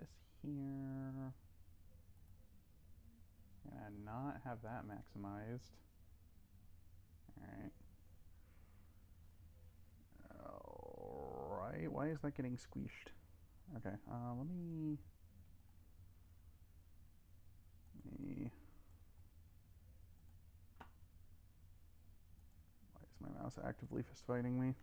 this here. And not have that maximized. Alright. Alright, why is that getting squished? Okay, let me... Why is my mouse actively fist fighting me?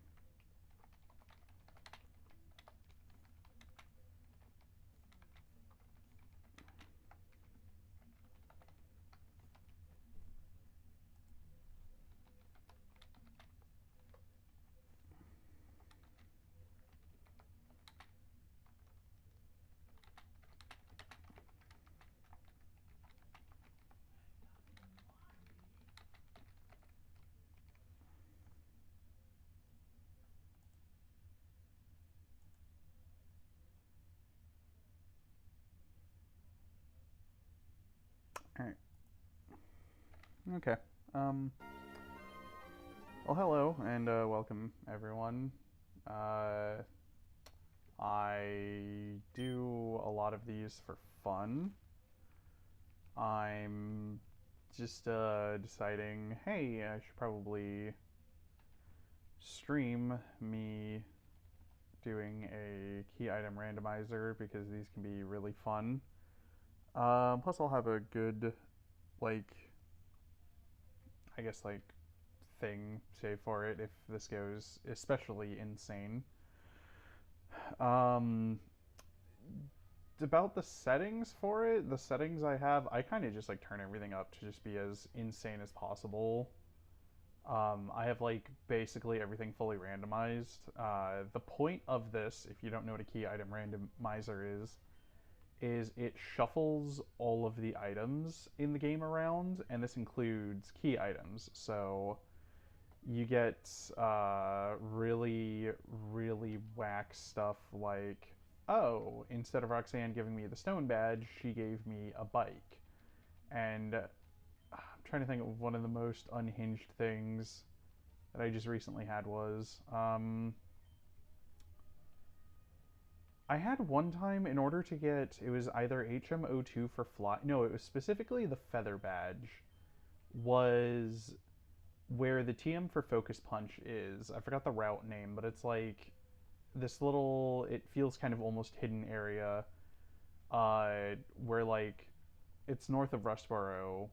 Alright. Okay. Well, hello, and welcome, everyone. Uh, I do a lot of these for fun. I'm just deciding, hey, I should probably stream me doing a key item randomizer because these can be really fun. Plus, I'll have a good, like, I guess, like, thing saved for it if this goes especially insane. Um, about the settings for it, the settings I have, I kind of just like turn everything up to just be as insane as possible. I have like basically everything fully randomized. The point of this, if you don't know what a key item randomizer is it shuffles all of the items in the game around, and this includes key items. So you get really, really whack stuff like, oh, instead of Roxanne giving me the stone badge, she gave me a bike. And I'm trying to think of one of the most unhinged things that I just recently had was I had one time in order to get it was either HMO2 for fly. No, it was specifically the feather badge was where the TM for Focus Punch is. I forgot the route name, but it's like this little. It feels kind of almost hidden area, where like it's north of Rustboro.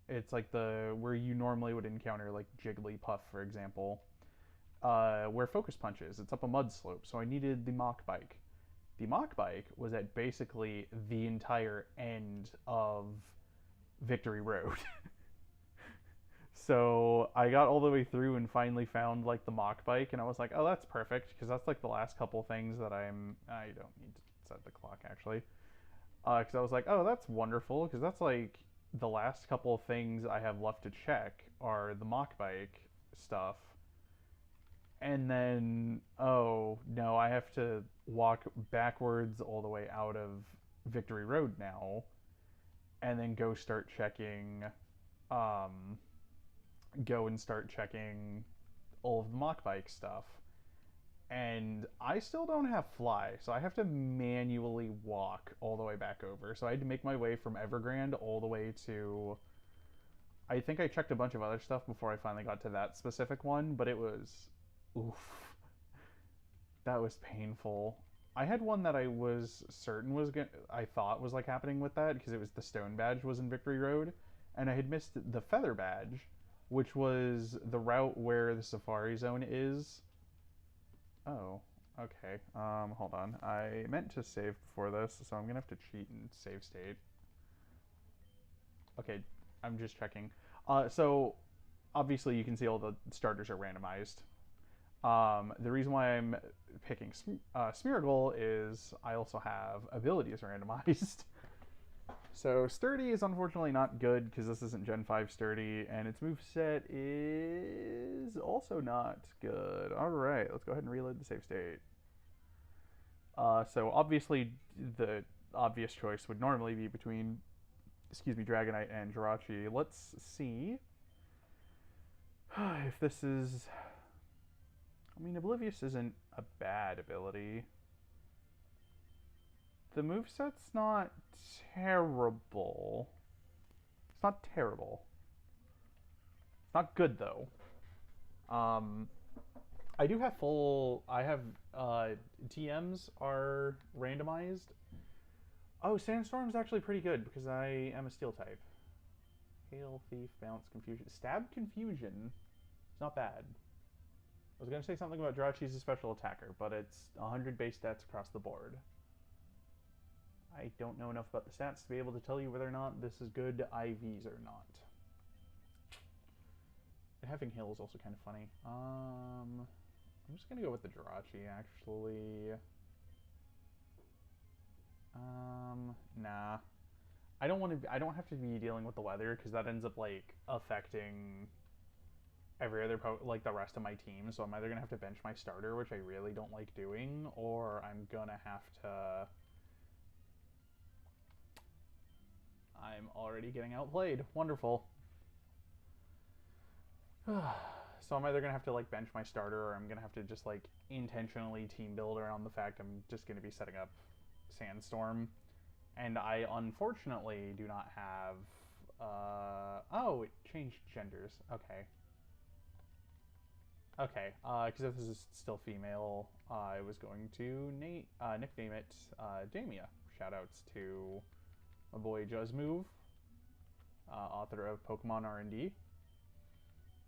It's like the where you normally would encounter like Jigglypuff, for example. Where Focus Punch is. It's up a mud slope, so I needed the Mach Bike. The Mach Bike was at basically the entire end of Victory Road. So I got all the way through and finally found like the Mach Bike, and I was like, oh, that's perfect because that's like the last couple things that I don't need to set the clock actually, because I was like, oh, that's wonderful because that's like the last couple of things I have left to check are the Mach Bike stuff, and then oh no, I have to walk backwards all the way out of Victory Road now, and then um, go and start checking all of the Mach Bike stuff. And I still don't have fly, so I have to manually walk all the way back over. So I had to make my way from Evergrande all the way to. I think I checked a bunch of other stuff before I finally got to that specific one, but it was. Oof. That was painful. I had one that I was certain I thought was like happening with that because it was the stone badge was in Victory Road, and I had missed the feather badge, which was the route where the Safari Zone is. Oh, okay. Hold on. I meant to save before this, so I'm gonna have to cheat and save state. Okay, I'm just checking. So obviously you can see all the starters are randomized. The reason why I'm picking Smeargle is I also have abilities randomized. So Sturdy is unfortunately not good because this isn't Gen 5 Sturdy, and its moveset is also not good. Alright, let's go ahead and reload the save state. So obviously the obvious choice would normally be between, Dragonite and Jirachi. Let's see if this is... I mean, Oblivious isn't a bad ability. The moveset's not terrible. It's not terrible. It's not good though. Um, I do have full. I have TMs are randomized. Oh, Sandstorm's actually pretty good because I am a steel type. Hail, Thief, Bounce, Confusion. Stab, Confusion. It's not bad. I was going to say something about Jirachi's a special attacker, but it's 100 base stats across the board. I don't know enough about the stats to be able to tell you whether or not this is good IVs or not. And having Hail is also kind of funny. I'm just going to go with the Jirachi, actually. Nah. I don't have to be dealing with the weather because that ends up like affecting every other like the rest of my team. So I'm either gonna have to bench my starter, which I really don't like doing, or I'm gonna have to. I'm already getting outplayed. Wonderful. So I'm either gonna have to like bench my starter, or I'm gonna have to just like intentionally team build around the fact I'm just gonna be setting up Sandstorm. And I unfortunately do not have. Oh, it changed genders. Okay. Okay. Because if this is still female, I was going to nickname it Damia. Shoutouts to my boy Juzmove, author of Pokemon R&D,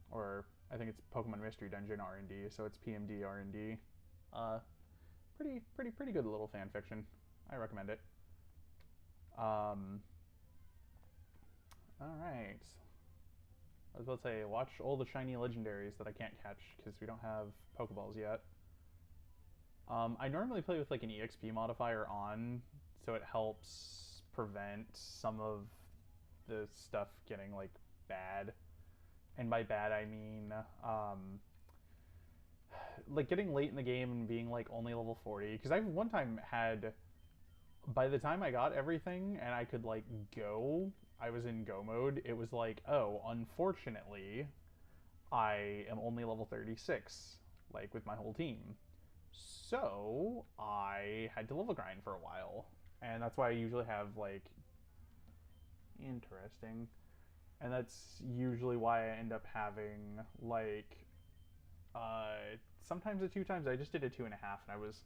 or I think it's Pokemon Mystery Dungeon R&D, so it's PMD R&D. Pretty good little fan fiction. I recommend it. All right. I was about to say, watch all the shiny legendaries that I can't catch because we don't have Pokeballs yet. I normally play with like an EXP modifier on, so it helps prevent some of the stuff getting like bad. And by bad, I mean like getting late in the game and being like only level 40. Because I one time had, by the time I got everything and I could like go, I was in go mode, it was like, oh, unfortunately, I am only level 36, like with my whole team. So I had to level grind for a while. And that's why I usually have like, interesting. And that's usually why I end up having like, sometimes a 2 times. I just did a 2.5 and I was,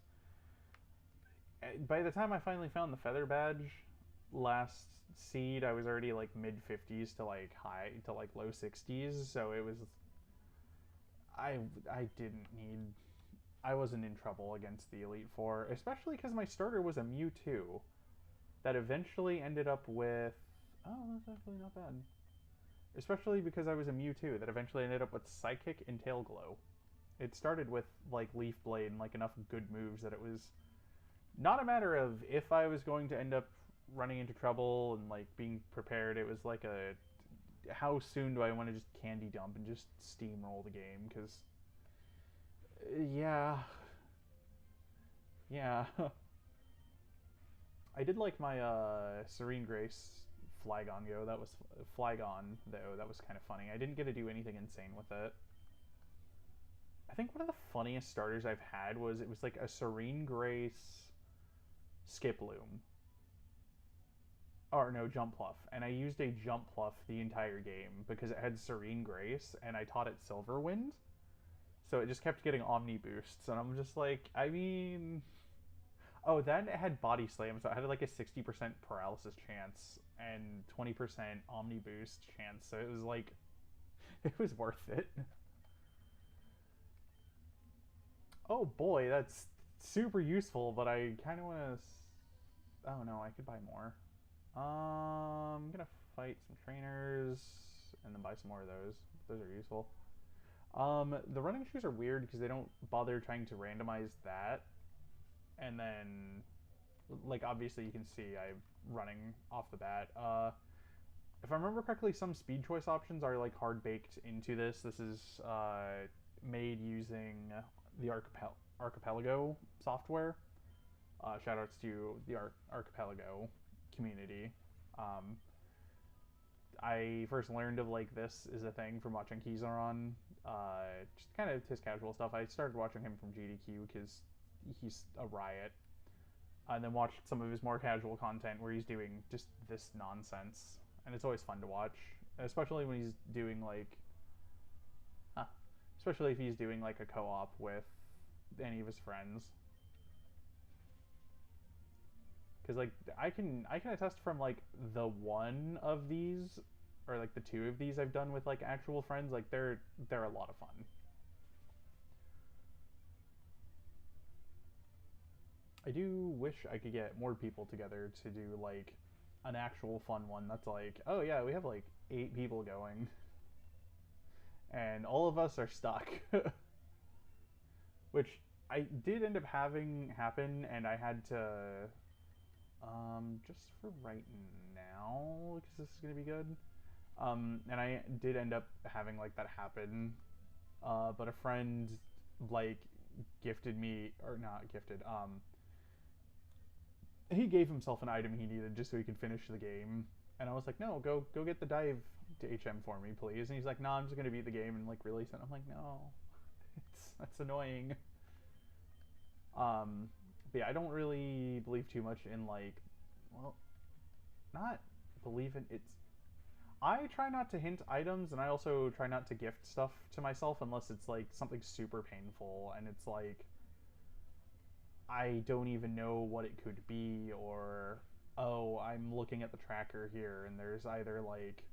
by the time I finally found the feather badge last seed, I was already like mid 50s to like high to like low 60s. So it was, I didn't need, I wasn't in trouble against the Elite Four, especially because my starter was a Mewtwo that eventually ended up with, oh, that's actually not bad. Especially because I was a Mewtwo that eventually ended up with Psychic and Tail Glow. It started with like Leaf Blade and like enough good moves that it was not a matter of if I was going to end up running into trouble and like being prepared. It was like a, how soon do I want to just candy dump and just steamroll the game? Because yeah, I did like my Serene Grace Flygon go. That was Flygon though. That was kind of funny. I didn't get to do anything insane with it. I think one of the funniest starters I've had was, it was like a Serene Grace Skiploom. Or no, Jumpluff. And I used a Jumpluff the entire game because it had Serene Grace and I taught it Silverwind. So it just kept getting Omni boosts. And I'm just like, I mean... Oh, then it had Body Slam, so it had like a 60% paralysis chance and 20% Omni boost chance. So it was like, it was worth it. Oh boy, that's super useful, but I kind of want to... Oh no, I could buy more. I'm gonna fight some trainers and then buy some more of those. Those are useful. The running shoes are weird because they don't bother trying to randomize that. And then, like, obviously you can see I'm running off the bat. If I remember correctly, some speed choice options are like hard baked into this. This is made using the Archipelago software. Shoutouts to the Archipelago community. I first learned of like this is a thing from watching Kizaron, just kind of his casual stuff. I started watching him from GDQ because he's a riot. and then watched some of his more casual content where he's doing just this nonsense, and it's always fun to watch, especially when he's doing like, huh, especially if he's doing like a co-op with any of his friends. Because like I can attest from like the one of these, or like the two of these I've done with like actual friends, like they're a lot of fun. I do wish I could get more people together to do like an actual fun one that's like, oh yeah, we have like 8 people going, and all of us are stuck. Which I did end up having happen, and I had to, just for right now, because this is gonna be good. And I did end up having like that happen, but a friend like gifted me, or not gifted, he gave himself an item he needed just so he could finish the game. And I was like, no, go get the dive to HM for me, please. And he's like, no, I'm just gonna beat the game and like release it. I'm like, no, that's annoying. Um, but yeah, I don't really believe too much in like, well, not believe in it's. I try not to hint items, and I also try not to gift stuff to myself unless it's like something super painful, and it's like I don't even know what it could be, or oh, I'm looking at the tracker here and there's either like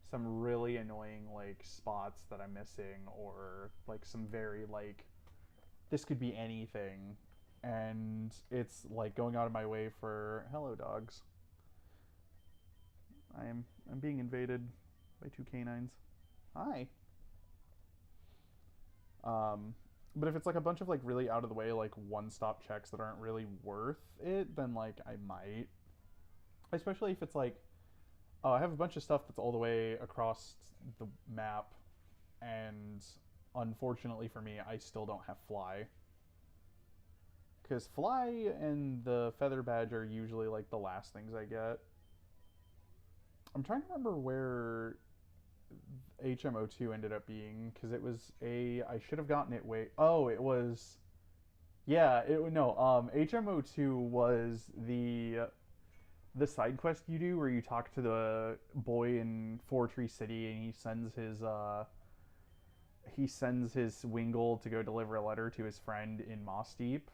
some really annoying like spots that I'm missing, or like some very like this could be anything, and it's like going out of my way for hello dogs. I'm being invaded by 2 canines. Hi. Um, but if it's like a bunch of like really out of the way like one-stop checks that aren't really worth it, then like I might. Especially if it's like, oh, I have a bunch of stuff that's all the way across the map, and unfortunately for me, I still don't have fly. Because fly and the feather badge are usually like the last things I get. I'm trying to remember where HMO2 ended up being, because it was I should have gotten it way. Oh, it was. Yeah, it no. HMO2 was the side quest you do where you talk to the boy in Four Tree City, and he sends his Wingle to go deliver a letter to his friend in Moss Deep.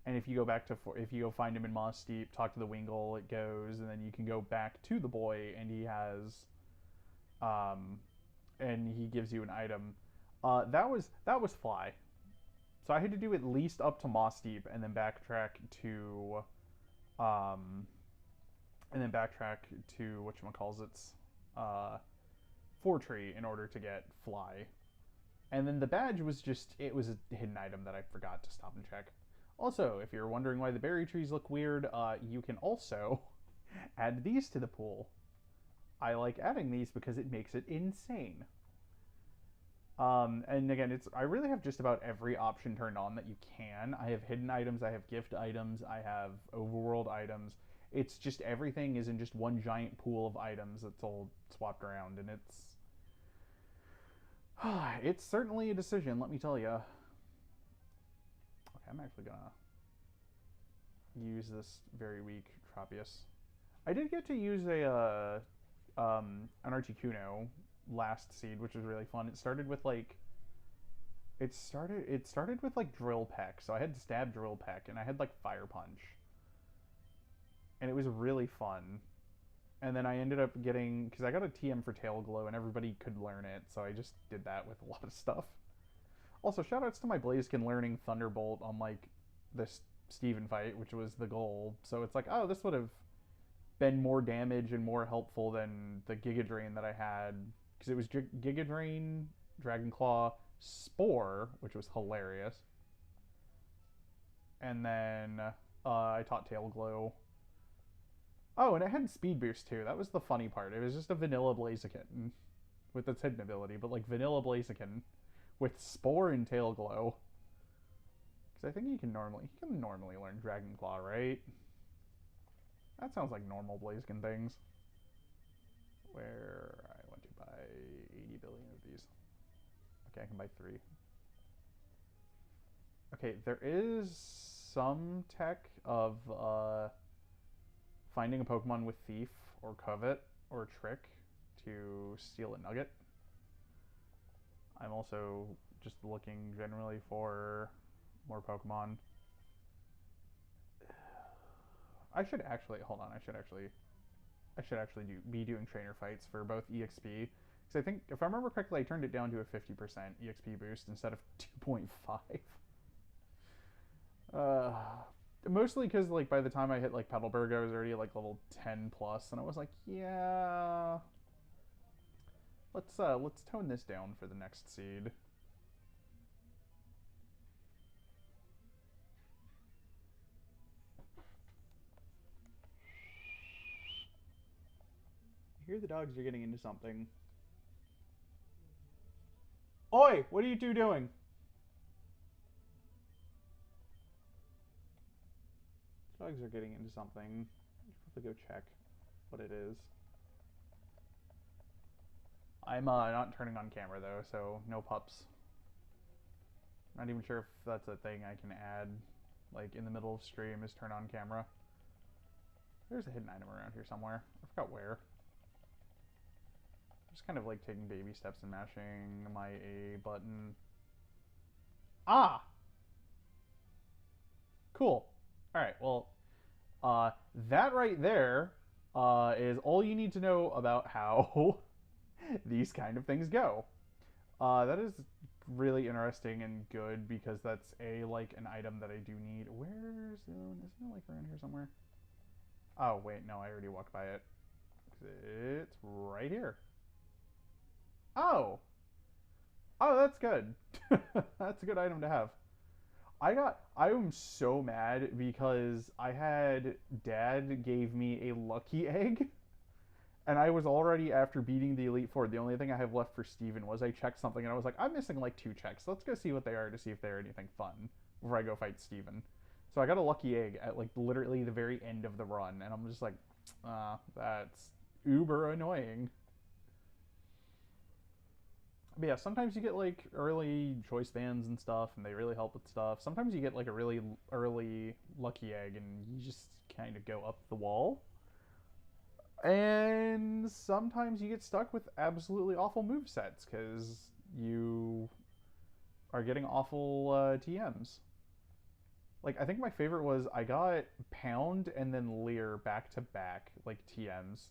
And if you go find him in Moss Deep, talk to the Wingle, it goes, and then you can go back to the boy, and um, he gives you an item. That was fly. So I had to do at least up to Moss Deep, and then backtrack to, um, whatchamacallits, uh, Four Tree in order to get fly. And then the badge was it was a hidden item that I forgot to stop and check. Also, if you're wondering why the berry trees look weird, you can also add these to the pool. I like adding these because it makes it insane. And again, I really have just about every option turned on that you can. I have hidden items, I have gift items, I have overworld items. It's just everything is in just one giant pool of items that's all swapped around, and it's certainly a decision, let me tell you. Okay, I'm actually gonna use this very weak Tropius. I did get to use an Articuno last seed, which was really fun. It started with like Drill Peck, so I had Stab Drill Peck, and I had like Fire Punch, and it was really fun. And then I ended up getting, because I got a TM for Tail Glow, and everybody could learn it, so I just did that with a lot of stuff. Also, shoutouts to my Blaziken learning Thunderbolt on like this Steven fight, which was the goal. So it's like, oh, this would have been more damage and more helpful than the Giga Drain that I had, because it was Giga Drain, Dragon Claw, Spore, which was hilarious, and then I taught Tail Glow. Oh, and it had Speed Boost too. That was the funny part. It was just a vanilla Blaziken with its hidden ability, but like vanilla Blaziken with Spore and Tail Glow. Because I think you can normally learn Dragon Claw, right? That sounds like normal Blaziken things. Where I want to buy 80 billion of these. Okay, I can buy 3. Okay, there is some tech of finding a Pokemon with Thief or Covet or Trick to steal a Nugget. I'm also just looking generally for more Pokemon. I should actually hold on. I should actually be doing trainer fights for both EXP because I think if I remember correctly, I turned it down to a 50% EXP boost instead of 2.5. Mostly because like by the time I hit like Petalburg, I was already like level 10 plus, and I was like, yeah, let's tone this down for the next seed. I hear the dogs are getting into something. Oi! What are you two doing? Dogs are getting into something. I should probably go check what it is. I'm not turning on camera though, so no pups. Not even sure if that's a thing I can add, like in the middle of stream, is turn on camera. There's a hidden item around here somewhere. I forgot where. Just kind of like taking baby steps and mashing my A button. Ah! Cool. Alright, well, that right there is all you need to know about how these kind of things go. That is really interesting and good because that's like an item that I do need. Where's isn't it like around here somewhere? Oh wait, no, I already walked by it. It's right here. Oh, that's good. That's a good item to have. I am so mad because Dad gave me a lucky egg, and I was already after beating the Elite Four. The only thing I have left for Steven was I checked something, and I was like, I'm missing like 2 checks. Let's go see what they are to see if they're anything fun before I go fight Steven. So I got a lucky egg at like literally the very end of the run, and I'm just like, that's uber annoying. But yeah, sometimes you get like early choice bands and stuff, and they really help with stuff. Sometimes you get like a really early lucky egg, and you just kind of go up the wall. And sometimes you get stuck with absolutely awful movesets because you are getting awful TMs. Like, I think my favorite was I got Pound and then Leer back to back, like TMs.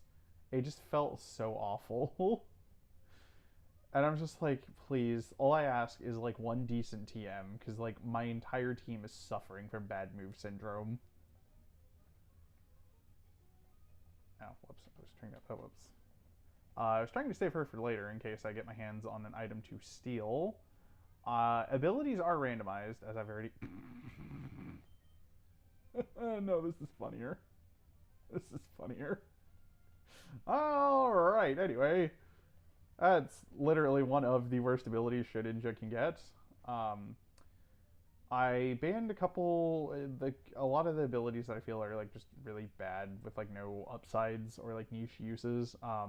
It just felt so awful. And I'm just like, please, all I ask is like one decent TM, because like my entire team is suffering from bad move syndrome. Oh, whoops, I was trying to, whoops. I was trying to save her for later in case I get my hands on an item to steal. Abilities are randomized, as I've already... No, this is funnier. This is funnier. Alright, anyway. That's literally one of the worst abilities Shedinja can get. I banned a lot of the abilities that I feel are like just really bad with like no upsides or like niche uses. Yeah,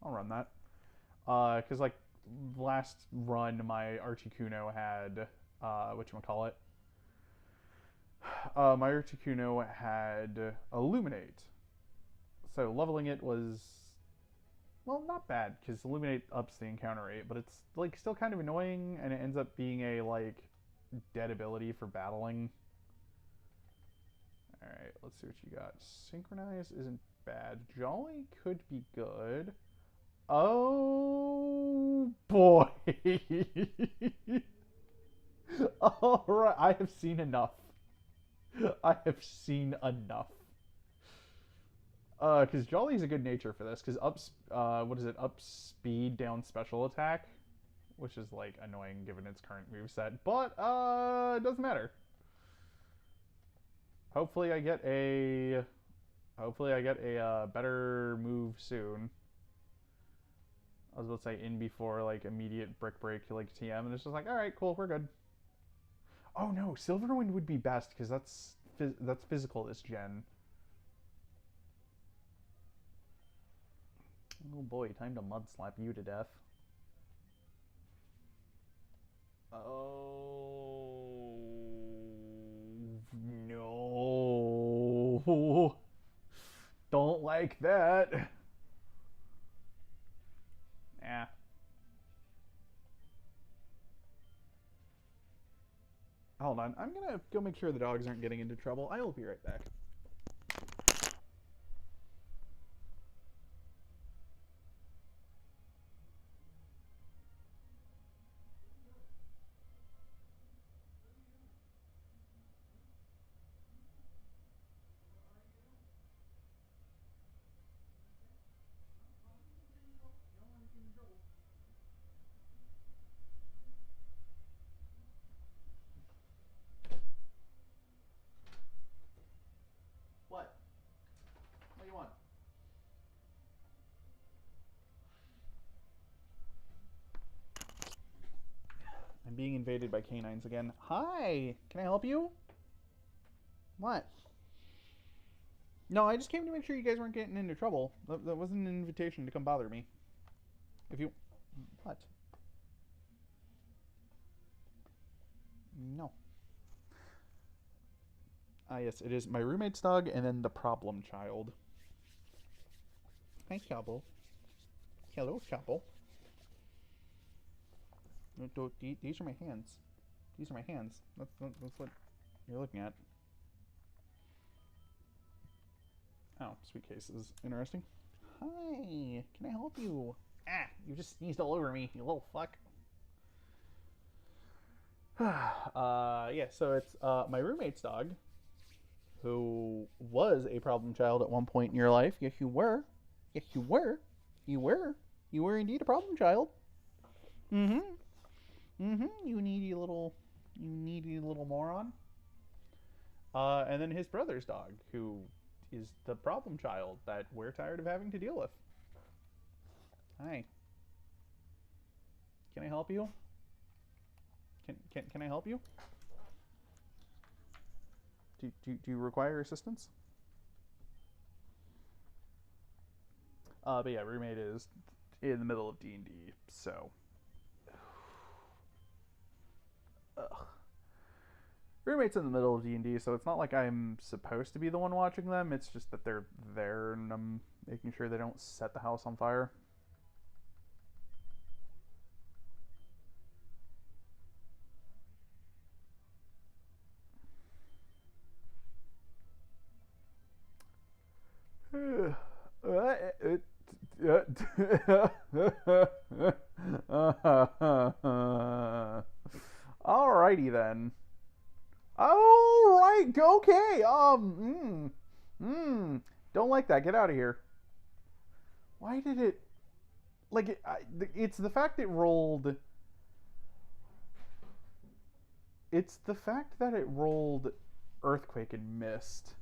I'll run that. Because like last run, my Articuno had whatchamacallit. My Articuno had Illuminate. So leveling it was, well, not bad, because Illuminate ups the encounter rate, but it's like still kind of annoying, and it ends up being a like dead ability for battling. Alright, let's see what you got. Synchronize isn't bad. Jolly could be good. Oh boy. Alright, I have seen enough. I have seen enough. Because Jolly's a good nature for this, because what is it? Up speed, down special attack, which is like annoying given its current moveset, but it doesn't matter. Hopefully I get a better move soon. I was about to say in before like immediate brick break like TM, and it's just like, all right, cool, we're good. Oh no, Silverwind would be best because that's physical this gen. Oh boy, time to mud slap you to death. Oh. No. Don't like that. Yeah. Hold on. I'm gonna go make sure the dogs aren't getting into trouble. I will be right back. What? What do you want? I'm being invaded by canines again. Hi! Can I help you? What? No, I just came to make sure you guys weren't getting into trouble. That wasn't an invitation to come bother me. If you... What? No. Ah, yes, it is my roommate's dog and then the problem child. Hi, Chapel. Hello, Chapel. These are my hands. These are my hands. That's what you're looking at. Oh, sweet cases. Interesting. Hi, can I help you? Ah, you just sneezed all over me, you little fuck. Yeah, so it's my roommate's dog, who was a problem child at one point in your life. Yes, you were. Yes, you were. You were. You were indeed a problem child. Mm-hmm. Mm-hmm. You needy little moron. And then his brother's dog, who is the problem child that we're tired of having to deal with. Hi. Can I help you? Can I help you? Do you require assistance? But yeah, roommate is in the middle of D&D, so. Ugh. Roommate's in the middle of D&D, so it's not like I'm supposed to be the one watching them. It's just that they're there, and I'm making sure they don't set the house on fire. Alrighty then. Alright, okay. Don't like that. Get out of here. Why did it? Like it's the fact it rolled. It's the fact that it rolled earthquake and missed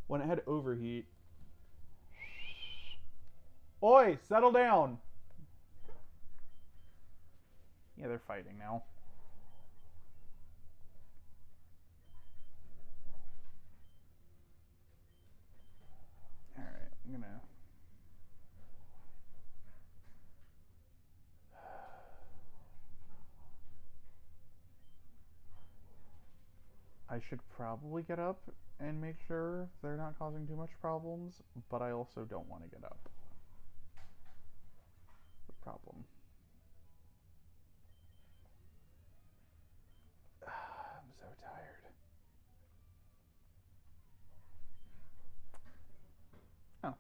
when it had overheat. Oi, settle down. Yeah, they're fighting now. Alright, I'm gonna... I should probably get up and make sure they're not causing too much problems, but I also don't want to get up. The problem. I'm so tired. Oh,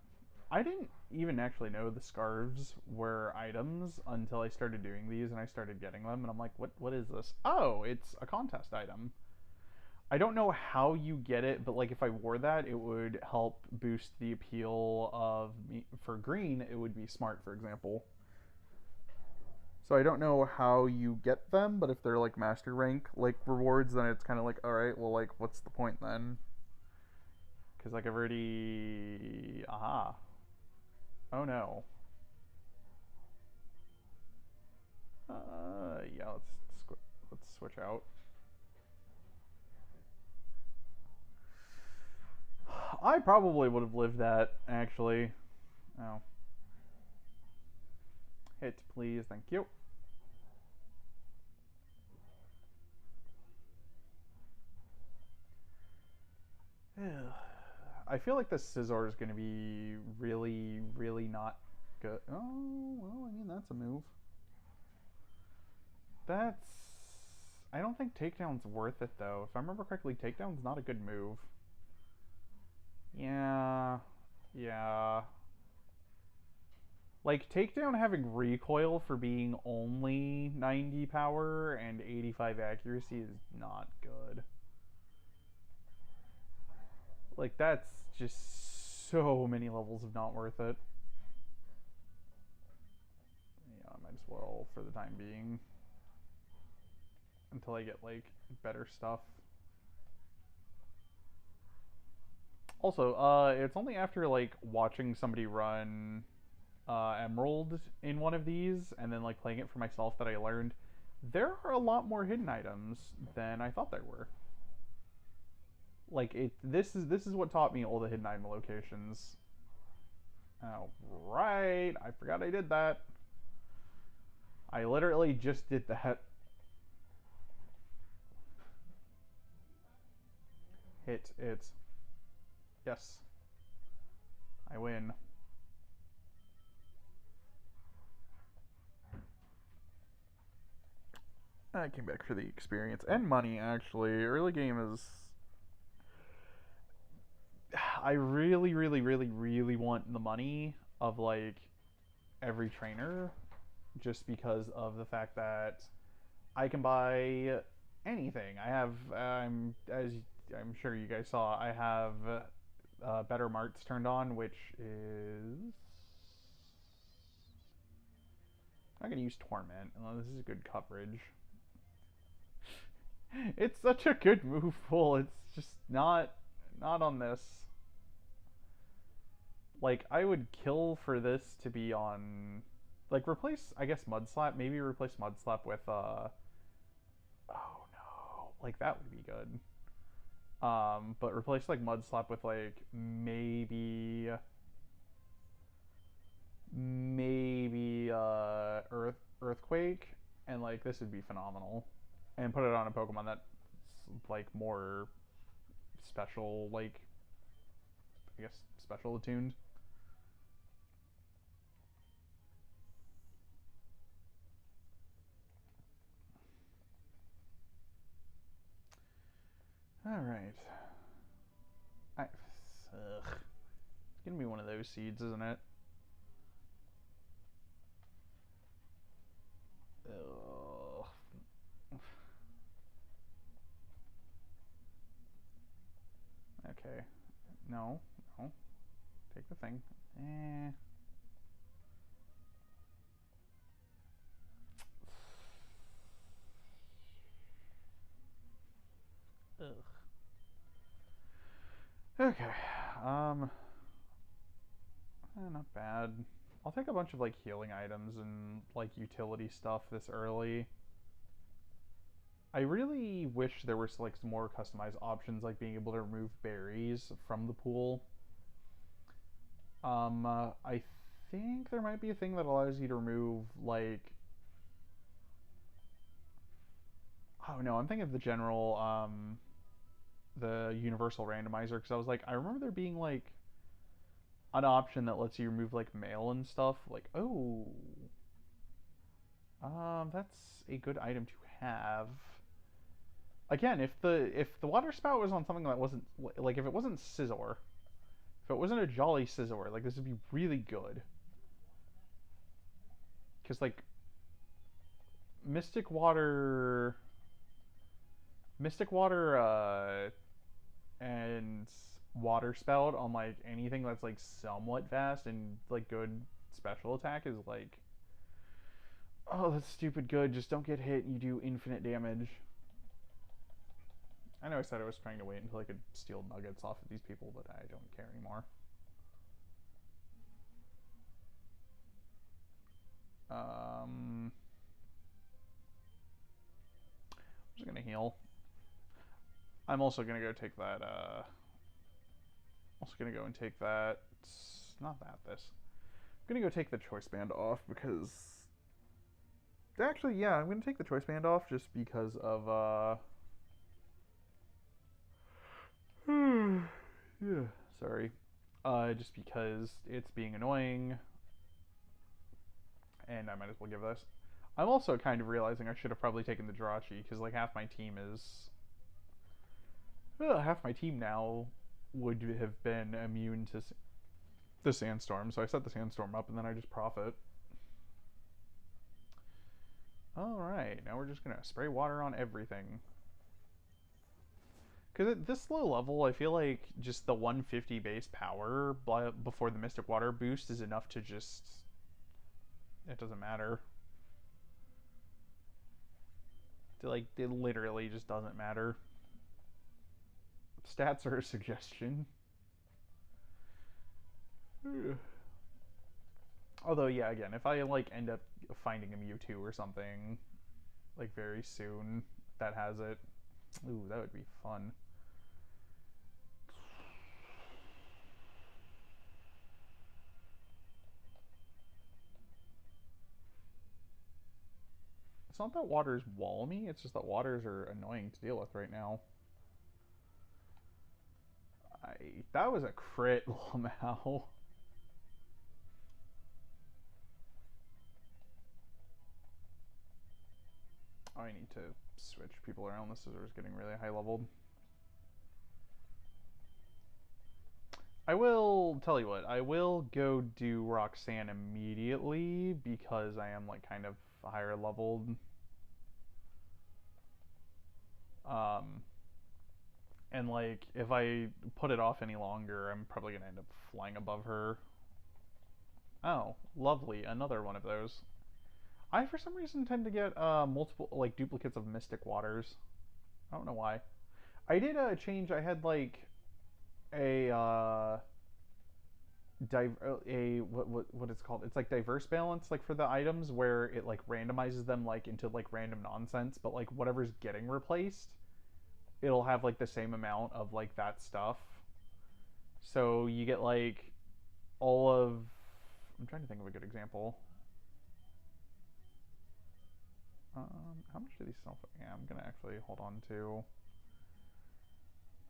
I didn't even actually know the scarves were items until I started doing these and I started getting them, and I'm like, what is this? Oh, it's a contest item. I don't know how you get it, but like if I wore that, it would help boost the appeal of me. For green, it would be smart, for example. So I don't know how you get them, but if they're like master rank like rewards, then it's kind of like, all right, well, like what's the point then? Because like I've already, aha. Oh no. Yeah, let's switch out. I probably would have lived that actually. Oh. Hit, please, thank you. I feel like the scissor is going to be really, really not good. Oh, well, I mean, that's a move. That's... I don't think takedown's worth it, though. If I remember correctly, takedown's not a good move. Yeah. Yeah. Like, takedown having recoil for being only 90 power and 85 accuracy is not good. Like, that's just so many levels of not worth it. Yeah, I might as well for the time being. Until I get, like, better stuff. Also, it's only after, like, watching somebody run Emerald in one of these and then, like, playing it for myself that I learned there are a lot more hidden items than I thought there were. Like, this is what taught me all the hidden item locations. Oh, right. I forgot I did that. I literally just did that. Hit it. Yes. I win. I came back for the experience and money, actually. Early game is... I really, really, really, really want the money of, like, every trainer. Just because of the fact that I can buy anything. I have, as I'm sure you guys saw, I have Better Marts turned on, which is... I'm not going to use Torment. This is good coverage. It's such a good move pool. It's just not on this. Like, I would kill for this to be on... Like, replace, I guess, Mud Slap. Maybe replace Mud Slap with, oh no. Like, that would be good. But replace, like, Mud Slap with, like, maybe... Earthquake. And, like, this would be phenomenal. And put it on a Pokemon that's, like, more special, like, I guess, special attuned. Alright. Ugh. It's gonna be one of those seeds, isn't it? Ugh. Okay. No. No. Take the thing. Eh. Ugh. Okay. Not bad. I'll take a bunch of, like, healing items and, like, utility stuff this early. I really wish there were, like, some more customized options, like being able to remove berries from the pool. I think there might be a thing that allows you to remove, like... Oh, no, I'm thinking of the general, the universal randomizer, because I was like, I remember there being, like, an option that lets you remove, like, mail and stuff. Like, oh... that's a good item to have. Again, if the water spout was on something that wasn't... Like, if it wasn't Scizor... If it wasn't a Jolly Scizor, like, this would be really good. Because, like, Mystic Water, and Water Spout on, like, anything that's, like, somewhat fast and, like, good special attack is, like... Oh, that's stupid good. Just don't get hit and you do infinite damage. I know I said I was trying to wait until I could steal nuggets off of these people, but I don't care anymore. I'm just gonna heal. I'm also gonna go take that, also gonna go and take that... Not that, this. I'm gonna go take the choice band off because... Actually, yeah, I'm gonna take the choice band off just because of, Yeah. Sorry. Just because it's being annoying, and I might as well give this. I'm also kind of realizing I should have probably taken the Jirachi, because like half my team now would have been immune to the sandstorm. So I set the sandstorm up, and then I just profit. All right, now we're just gonna spray water on everything. Because at this low level, I feel like just the 150 base power before the Mystic Water boost is enough to just... It doesn't matter. Like, it literally just doesn't matter. Stats are a suggestion. Although, yeah, again, if I, like, end up finding a Mewtwo or something, like, very soon that has it, ooh, that would be fun. It's not that waters wall me, it's just that waters are annoying to deal with right now. That was a crit, Lamau. Oh, I need to switch people around. This is getting really high leveled. I will tell you what, I will go do Roxanne immediately because I am like kind of higher leveled. Um, and like if I put it off any longer, I'm probably gonna end up flying above her. Oh, lovely, another one of those. I for some reason tend to get multiple like duplicates of Mystic Waters. I don't know why. I did a change. I had like a what it's called. It's like diverse balance like for the items where it like randomizes them like into like random nonsense, but like whatever's getting replaced, it'll have like the same amount of like that stuff. So you get like all of I'm trying to think of a good example. How much do these sell for? Yeah, I'm gonna actually hold on to.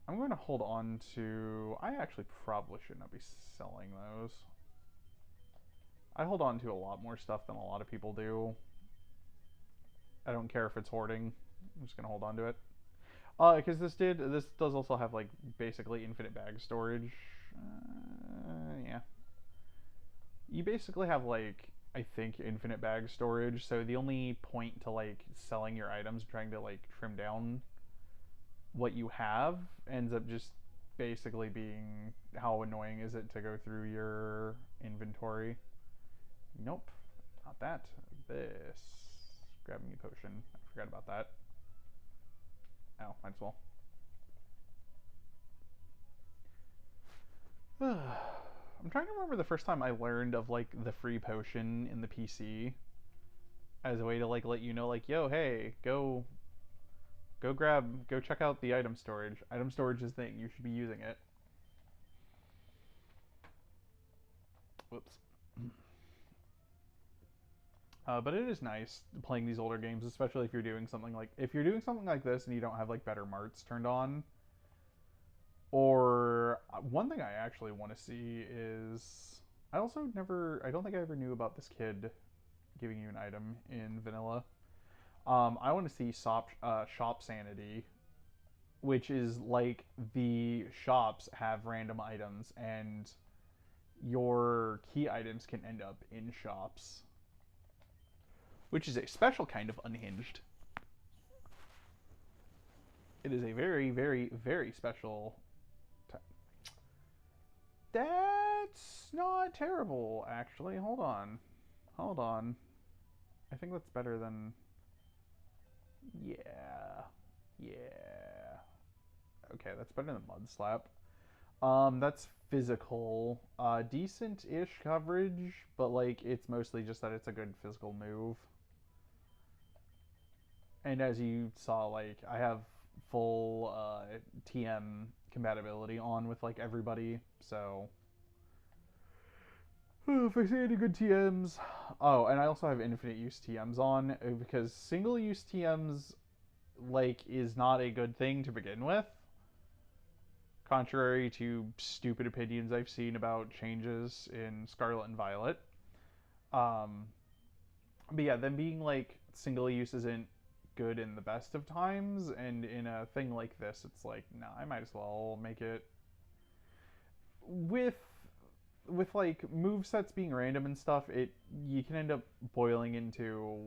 I'm going to hold on to. I actually probably should not be selling those. I hold on to a lot more stuff than a lot of people do. I don't care if it's hoarding. I'm just gonna hold on to it. Because this does also have like basically infinite bag storage. Yeah. You basically have like I think infinite bag storage. So the only point to like selling your items, trying to like trim down what you have, ends up just basically being how annoying is it to go through your inventory. Nope, not that. This. Grabbing a potion. I forgot about that. Oh, might as well. I'm trying to remember the first time I learned of like the free potion in the PC as a way to like let you know like, yo, hey, go check out the item storage. Item storage is the thing. You should be using it. Whoops. But it is nice playing these older games, especially if you're doing something like this and you don't have like better marts turned on. Or one thing I actually want to see is I don't think I ever knew about this kid giving you an item in vanilla. I want to see shop sanity, which is like the shops have random items and your key items can end up in shops, which is a special kind of unhinged. It is a very, very, very special type. That's not terrible, actually. Hold on. I think that's better than... Yeah. Okay, that's better than Mud Slap. That's physical. Decent-ish coverage, but like it's mostly just that it's a good physical move. And as you saw, like I have full TM compatibility on with like everybody, so if I see any good TMs. Oh, and I also have infinite use TMs on because single use TMs like is not a good thing to begin with. contrary to stupid opinions I've seen about changes in Scarlet and Violet. Um, but yeah, them being like single use isn't good in the best of times, and in a thing like this, it's like, nah, I might as well make it with like move sets being random and stuff. It you can end up boiling into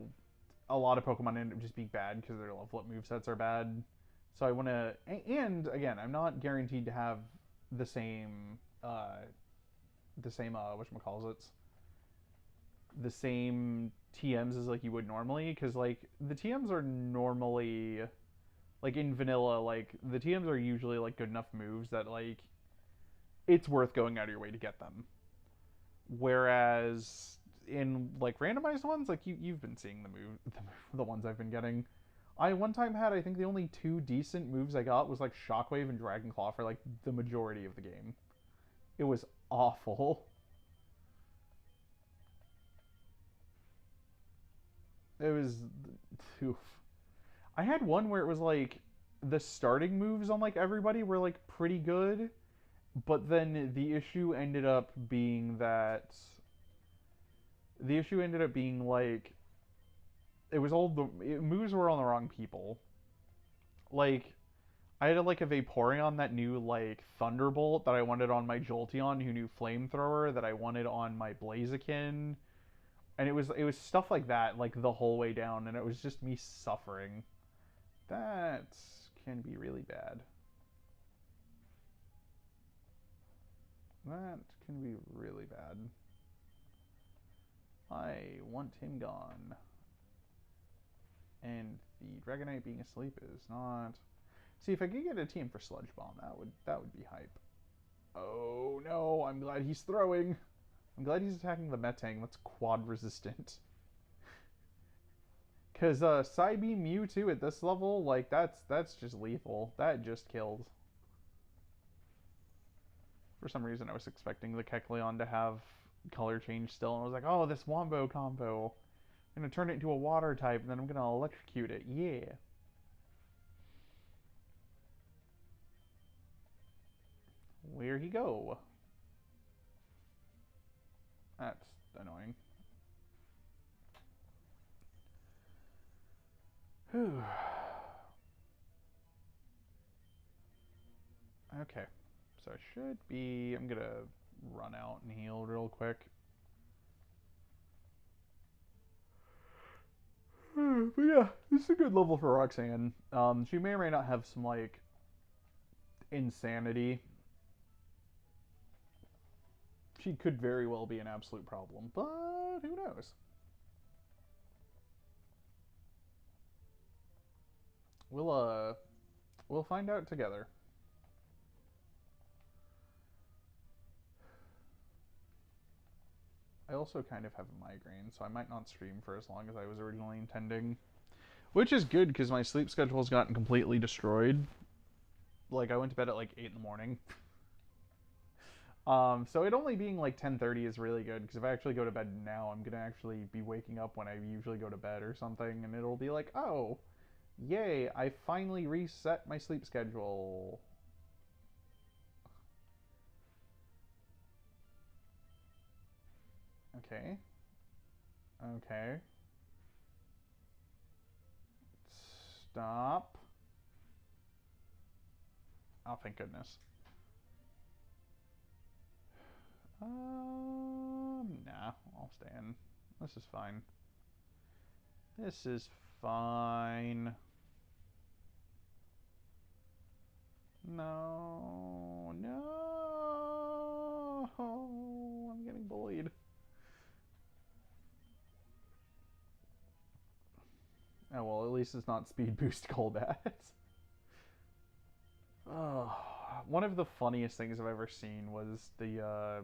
a lot of Pokemon end up just being bad because their level up move sets are bad. So I want to, and again, I'm not guaranteed to have the same, whatchamacallits, the same TMs as like you would normally, because like the TMs are normally like in vanilla, like the TMs are usually like good enough moves that like it's worth going out of your way to get them. Whereas in like randomized ones, like you've been seeing the ones I've been getting. I one time had, I think the only two decent moves I got was like Shockwave and Dragon Claw for like the majority of the game. It was awful. It was oof. I had one where it was like the starting moves on like everybody were like pretty good, but then the issue ended up being like it was all moves were on the wrong people. Like I had like a Vaporeon that knew like Thunderbolt that I wanted on my Jolteon who knew Flamethrower that I wanted on my Blaziken, and it was stuff like that like the whole way down, and it was just me suffering. That can be really bad. That can be really bad. I want him gone. And the Dragonite being asleep is not. See, if I could get a team for Sludge Bomb, that would be hype. Oh no, I'm glad he's throwing. I'm glad he's attacking the Metang that's quad resistant. Cause Psybeam Mewtwo at this level, like that's just lethal. That just killed. For some reason I was expecting the Kecleon to have color change still, and I was like, oh, this Wombo combo. I'm gonna turn it into a water type, and then I'm gonna electrocute it. Yeah. Where he go? That's annoying. Whew. Okay. So it should be. I'm gonna run out and heal real quick. But yeah, this is a good level for Roxanne. She may or may not have some like insanity. She could very well be an absolute problem, but who knows? We'll find out together. I also kind of have a migraine, so I might not stream for as long as I was originally intending. Which is good because my sleep schedule's gotten completely destroyed. Like I went to bed at like 8 in the morning. So it only being like 10:30 is really good because if I actually go to bed now, I'm gonna actually be waking up when I usually go to bed or something, and it'll be like, oh, yay! I finally reset my sleep schedule. Okay. Okay. Stop. Oh, thank goodness. Nah, I'll stay in. This is fine. This is fine. No, no, I'm getting bullied. Oh well, at least it's not speed boost Golbat. Oh, one of the funniest things I've ever seen was I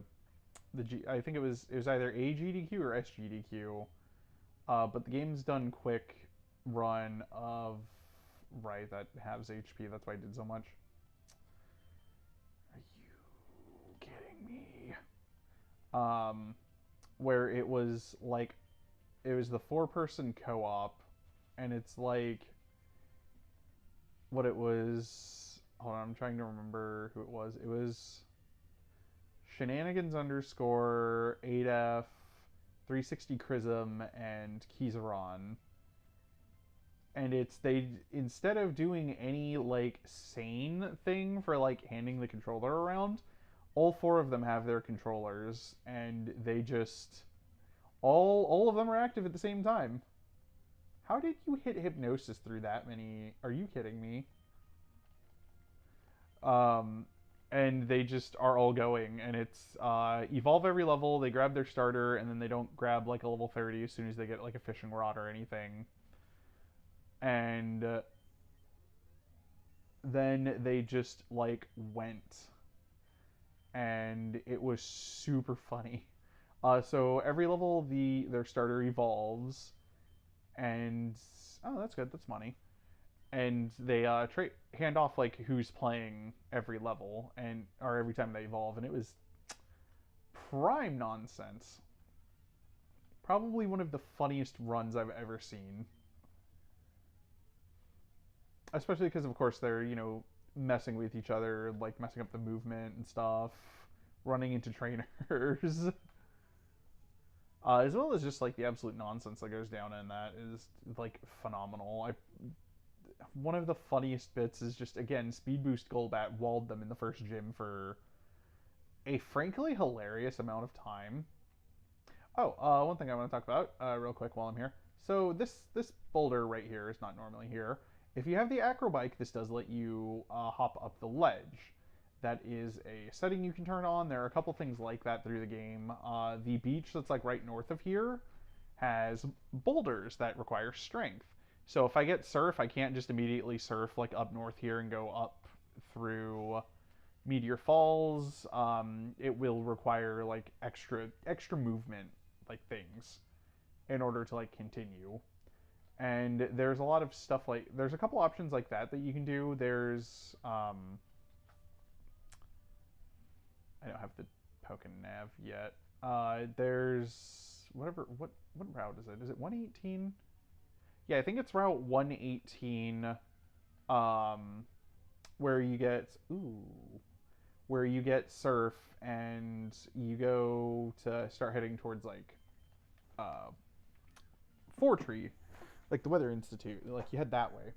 think it was either AGDQ or SGDQ. But the game's done quick run of right that halves HP. That's why I did so much. Are you kidding me? Um, where it was like it was the 4-person co-op, and it's like what it was. hold on, I'm trying to remember who it was. It was Shenanigans underscore 8F 360 Chrism and Kizaron. And it's they instead of doing any like sane thing for like handing the controller around, all four of them have their controllers and they just all of them are active at the same time. How did you hit hypnosis through that many? Are you kidding me? Um, and they just are all going, and it's evolve every level. They grab their starter, and then they don't grab like a level 30 as soon as they get like a fishing rod or anything. And then they just like went, and it was super funny. So every level their starter evolves, and oh, that's good. That's money. And they hand off like who's playing every level and or every time they evolve, and it was prime nonsense. Probably one of the funniest runs I've ever seen. Especially because, of course, they're messing with each other, like messing up the movement and stuff, running into trainers, as well as just like the absolute nonsense that goes down in that is like phenomenal. One of the funniest bits is just again Speed Boost Golbat walled them in the first gym for a frankly hilarious amount of time. Oh, one thing I want to talk about real quick while I'm here. So this boulder right here is not normally here. If you have the acrobike, this does let you hop up the ledge. That is a setting you can turn on. There are a couple things like that through the game. The beach that's like right north of here has boulders that require strength. So if I get surf, I can't just immediately surf like up north here and go up through Meteor Falls. It will require like extra movement like things in order to like continue. And there's a lot of stuff like there's a couple options like that you can do. There's I don't have the Pokken Nav yet. There's what route is it? Is it 118? Yeah, I think it's Route 118. Um, where you get where you get surf and you go to start heading towards like uh Fortree, like the Weather Institute. Like you head that way.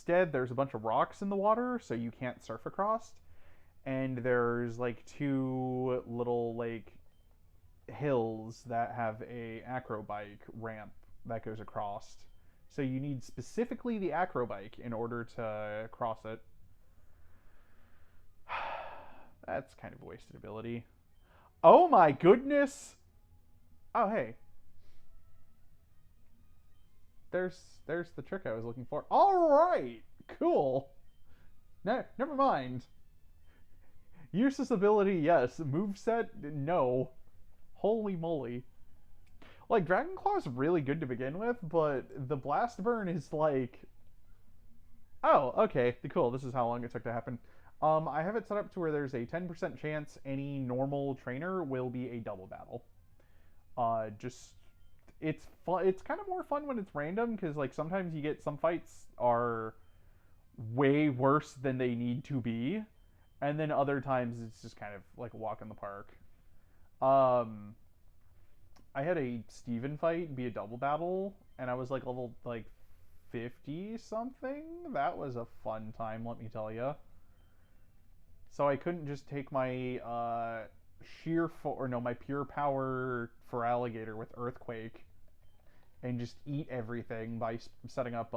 There's a bunch of rocks in the water, so you can't surf across. And there's like two little like hills that have a acrobike ramp that goes across. So you need specifically the acrobike in order to cross it. That's kind of a wasted ability. Oh my goodness! Oh hey, there's the trick I was looking for. All right, cool. No, never mind. Useless ability, yes. Moveset, no. Holy moly. Like, Dragon Claw is really good to begin with, but the Blast Burn is like... Oh, okay, cool. This is how long it took to happen. I have it set up to where there's a 10% chance any normal trainer will be a double battle. Just... It's fun. It's kind of more fun when it's random, because, like, sometimes you get some fights are way worse than they need to be, and then other times it's just kind of like a walk in the park. Um, I had a Steven fight be a double battle, and I was like level like 50 something. That was a fun time, let me tell you. So I couldn't just take my my pure power for alligator with earthquake and just eat everything by setting up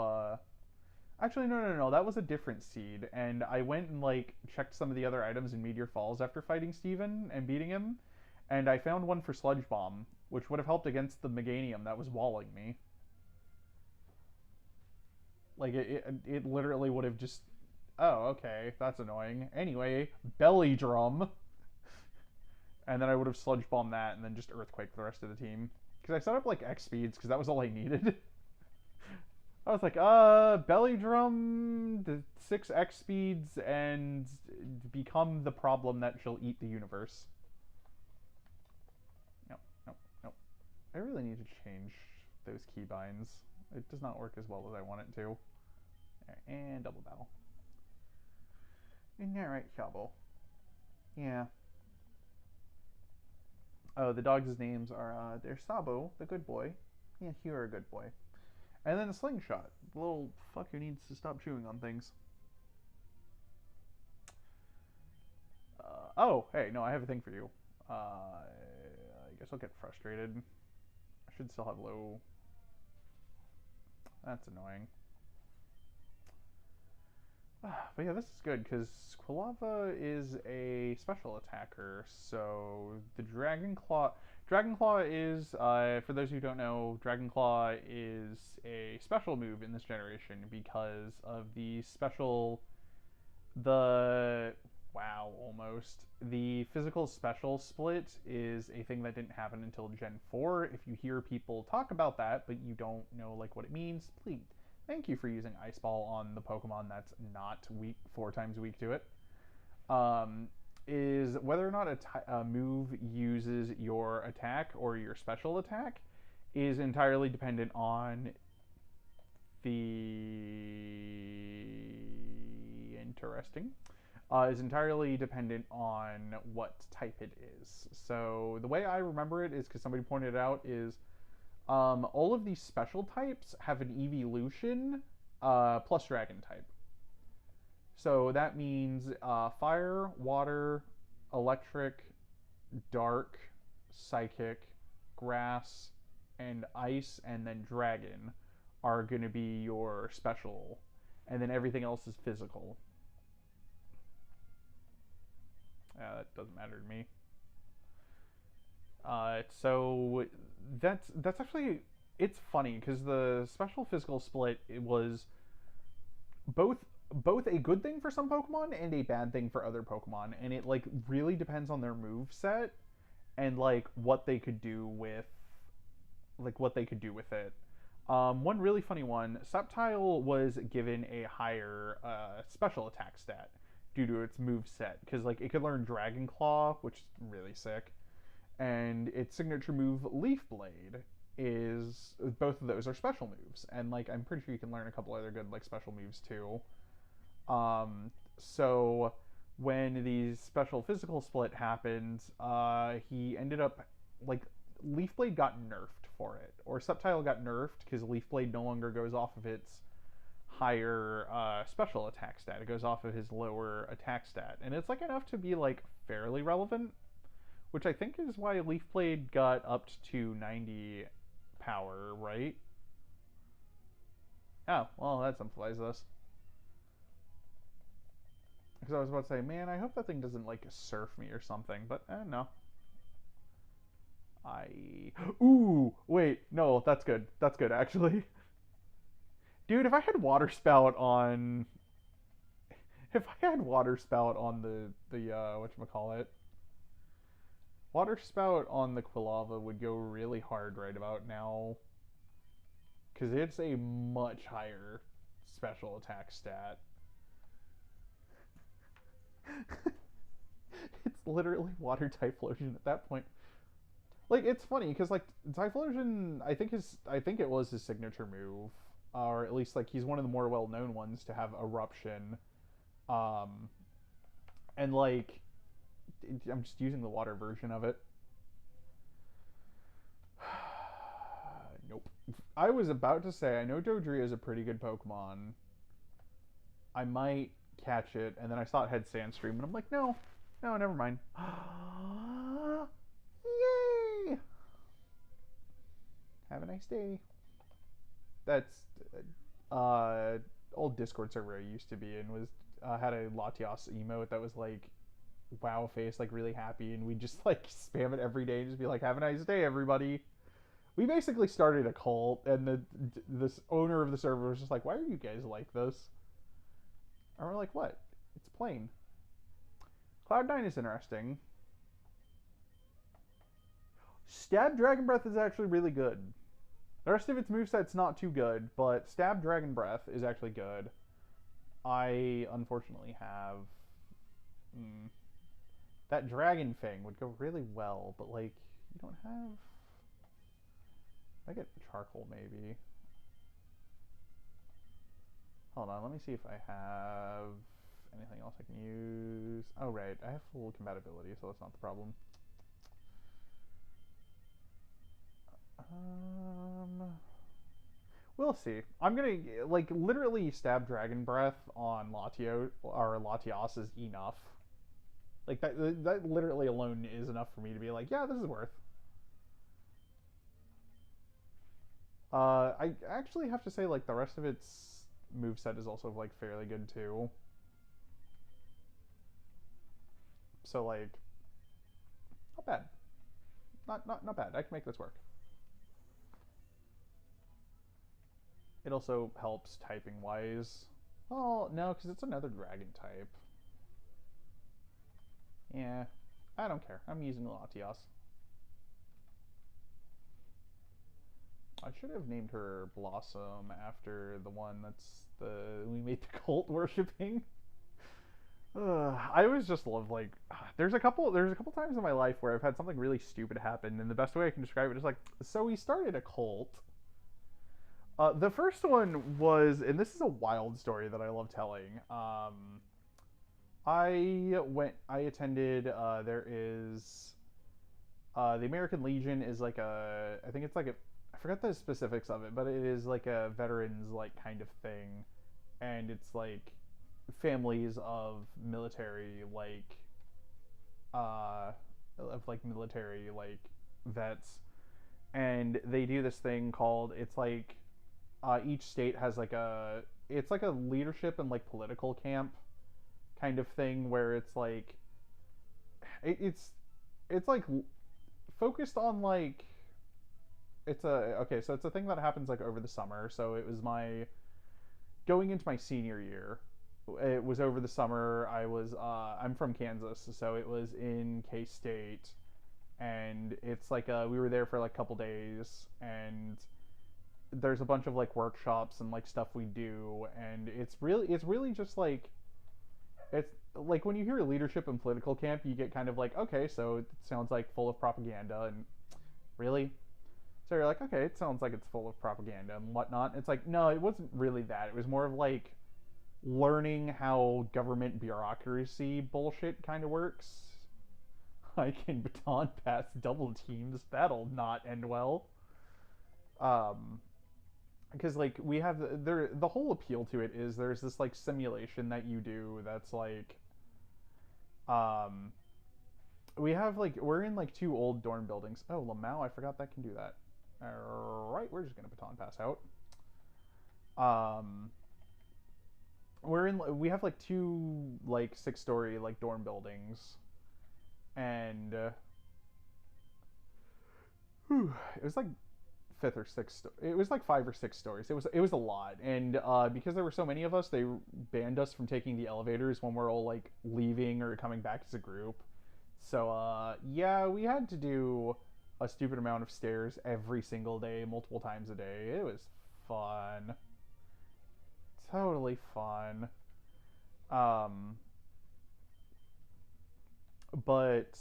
Actually, no. That was a different seed, and I went and like checked some of the other items in Meteor Falls after fighting Steven and beating him, and I found one for Sludge Bomb, which would have helped against the Meganium that was walling me. Like it literally would have just. Oh, okay, that's annoying. Anyway, Belly Drum, and then I would have Sludge Bombed that, and then just Earthquake the rest of the team. Because I set up like X speeds, because that was all I needed. I was like, belly drum, the 6x speeds, and become the problem that shall eat the universe. No. I really need to change those keybinds. It does not work as well as I want it to. Right, and double battle. Isn't that right, Shabo? Yeah. Oh, the dogs' names are there's Sabo, the good boy. Yeah, you're a good boy. And then Slingshot, the little fuck who needs to stop chewing on things. Oh, hey, no, I have a thing for you. I guess I'll get frustrated. I should still have low. That's annoying. But yeah, this is good because Quilava is a special attacker. So the Dragon Claw. Dragon Claw is, for those who don't know, Dragon Claw is a special move in this generation because of the special. The. Wow, almost. The physical special split is a thing that didn't happen until Gen 4. If you hear people talk about that, but you don't know like what it means, please thank you for using Ice Ball on the Pokemon that's not weak, 4 times weak to it. Is whether or not a move uses your attack or your special attack is entirely dependent on the interesting. Is entirely dependent on what type it is. So the way I remember it is because somebody pointed it out is all of these special types have an evolution plus dragon type. So that means fire, water, electric, dark, psychic, grass, and ice, and then dragon are going to be your special. And then everything else is physical. That doesn't matter to me. So that's actually, it's funny because the special physical split, it was both a good thing for some Pokemon and a bad thing for other Pokemon, and it like really depends on their move set and like what they could do with it. One really funny one, Sceptile was given a higher special attack stat due to its move set because like it could learn Dragon Claw, which is really sick, and its signature move Leaf Blade is both of those are special moves, and like I'm pretty sure you can learn a couple other good like special moves too. So when the special physical split happened, he ended up like Leaf Blade got nerfed for it, or Sceptile got nerfed because Leaf Blade no longer goes off of its higher special attack stat. It goes off of his lower attack stat, and it's like enough to be like fairly relevant, which I think is why Leaf Blade got upped to 90 power, right? Oh, well, that simplifies this. Because I was about to say, man, I hope that thing doesn't like surf me or something, but no. Ooh, wait, no, that's good. That's good, actually. Dude, if I had Water Spout on... If I had Water Spout on the whatchamacallit... Water Spout on the Quilava would go really hard right about now. Because it's a much higher special attack stat. It's literally Water Typhlosion at that point. Like, it's funny because like Typhlosion, I think it was his signature move, or at least like he's one of the more well-known ones to have Eruption, and like I'm just using the water version of it. Nope. I was about to say I know Dodrio is a pretty good Pokemon. I might catch it, and then I saw it had Sandstream, and I'm like, no, never mind. Yay! Have a nice day. That's old Discord server I used to be in was had a Latios emote that was like wow face, like really happy, and we just like spam it every day and just be like, have a nice day, everybody. We basically started a cult, and this owner of the server was just like, why are you guys like this? And we're like, what? It's plain. Cloud9 is interesting. Stab Dragon Breath is actually really good. The rest of its moveset's not too good, but Stab Dragon Breath is actually good. I unfortunately have... that Dragon Fang would go really well, but like, you don't have... I get Charcoal maybe. Hold on, let me see if I have anything else I can use. Oh, right, I have full compatibility, so that's not the problem. We'll see. I'm gonna like literally stab Dragon Breath on Latio or Latios is enough. Like that literally alone is enough for me to be like, yeah, this is worth. I actually have to say like the rest of its moveset is also like fairly good too. So like, not bad. Not bad. I can make this work. It also helps typing wise. Oh no, because it's another dragon type. Yeah, I don't care. I'm using Latios. I should have named her Blossom after the one that's the we made the cult worshipping. I always just love like there's a couple times in my life where I've had something really stupid happen, and the best way I can describe it is like, so we started a cult. The first one was, and this is a wild story that I love telling. I attended. There is the American Legion is like I think it's like I forgot the specifics of it, but it is like a veterans like kind of thing, and it's like families of military military like vets, and they do this thing called it's like each state has like it's like a leadership and like political camp kind of thing where it's like it's like focused on like it's a okay so it's a thing that happens like over the summer. So it was my going into my senior year, it was over the summer. I'm from Kansas, so it was in K-State, and it's like we were there for like a couple days, and there's a bunch of like workshops and like stuff we do, and it's really just like it's like when you hear leadership and political camp, you get kind of like, okay, so it sounds like full of propaganda, and really, so you're like, okay, it sounds like it's full of propaganda and whatnot. It's like, no, it wasn't really that. It was more of like learning how government bureaucracy bullshit kind of works. I can baton pass double teams. That'll not end well. Um, because like we have the whole appeal to it is there's this like simulation that you do that's like um we have like we're in like two old dorm buildings. Oh, Lamau, I forgot that can do that. All right, we're just gonna baton pass out. um we have like two like 6-story like dorm buildings, and it was like fifth or sixth. It was like 5 or 6 stories. It was a lot, and because there were so many of us, they banned us from taking the elevators when we're all like leaving or coming back as a group. So yeah, we had to do a stupid amount of stairs every single day, multiple times a day. It was fun, totally fun. Um, but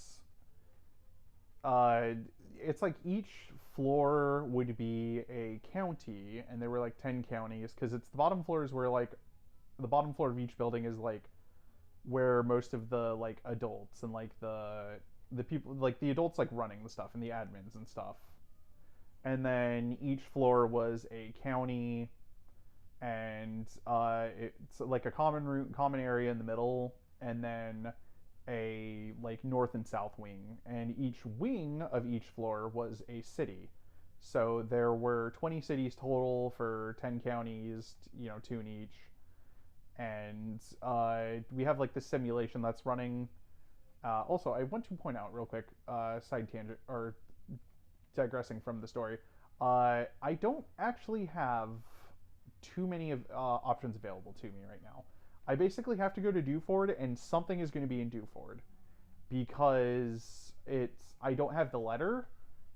uh, it's like each floor would be a county, and there were like 10 counties because it's the bottom floors where like the bottom floor of each building is like where most of the like adults and like the people like the adults like running the stuff and the admins and stuff, and then each floor was a county, and it's like a common area in the middle, and then a like north and south wing, and each wing of each floor was a city. So there were 20 cities total for 10 counties, 2 in each. And we have like this simulation that's running. Also, I want to point out real quick, side tangent or digressing from the story. I don't actually have too many of options available to me right now. I basically have to go to Dewford, and something is going to be in Dewford because I don't have the letter.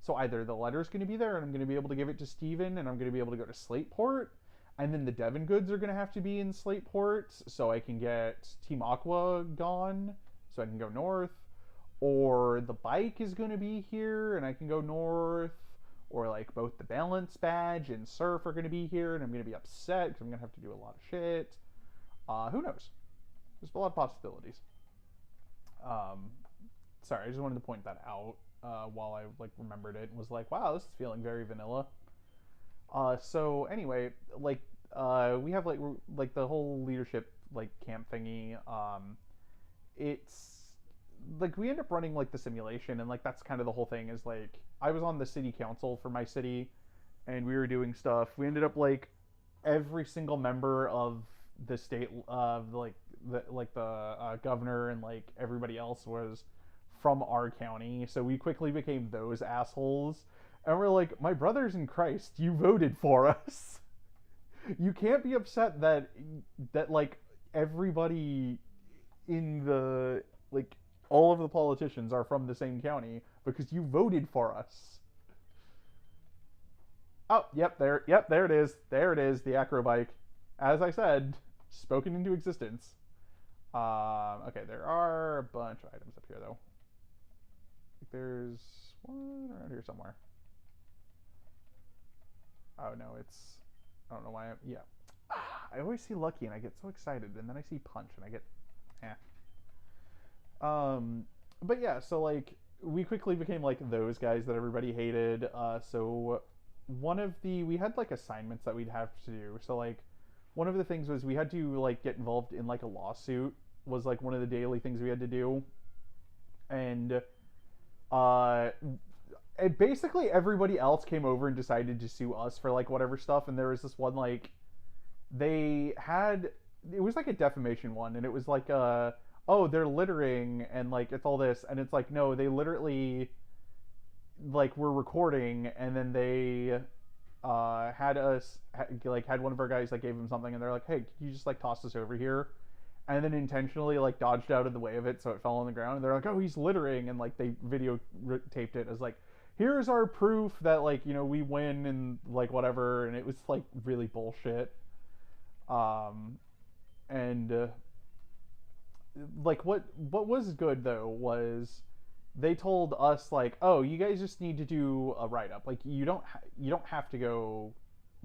So either the letter is going to be there, and I'm going to be able to give it to Steven, and I'm going to be able to go to Slateport, and then the Devon goods are going to have to be in Slateport, so I can get Team Aqua gone, so I can go north, or the bike is going to be here, and I can go north, or like both the balance badge and surf are going to be here, and I'm going to be upset because I'm going to have to do a lot of shit. Who knows? There's a lot of possibilities. Um, Sorry, I just wanted to point that out while I like remembered it and was like, wow, this is feeling very vanilla. So anyway, like we have like the whole leadership like camp thingy. It's like we end up running like the simulation, and like that's kind of the whole thing. Is like I was on the city council for my city, and we were doing stuff. We ended up like every single member of the state of the governor and like everybody else was from our county, so we quickly became those assholes. And we're like, my brothers in Christ, you voted for us. You can't be upset that like everybody in the like all of the politicians are from the same county because you voted for us. Oh, there it is. There it is, the acro bike. As I said, spoken into existence. Okay, there are a bunch of items up here though. There's one around here somewhere. Oh no, I don't know why yeah. I always see Lucky and I get so excited, and then I see Punch and I get but yeah, so like we quickly became like those guys that everybody hated. So we had like assignments that we'd have to do. So like one of the things was we had to like get involved in like a lawsuit, was like one of the daily things we had to do. And basically everybody else came over and decided to sue us for like whatever stuff. And there was this one like it was like a defamation one, and it was like oh, they're littering and like it's all this, and it's like, no, they literally like were recording, and then they had one of our guys like gave them something, and they're like, hey, can you just like toss this over here, and then intentionally like dodged out of the way of it so it fell on the ground, and they're like, oh, he's littering, and like they taped it as like, here's our proof that like, you know, we win and like whatever. And it was like really bullshit. And like what was good though was they told us like, oh, you guys just need to do a write-up, like you don't have to go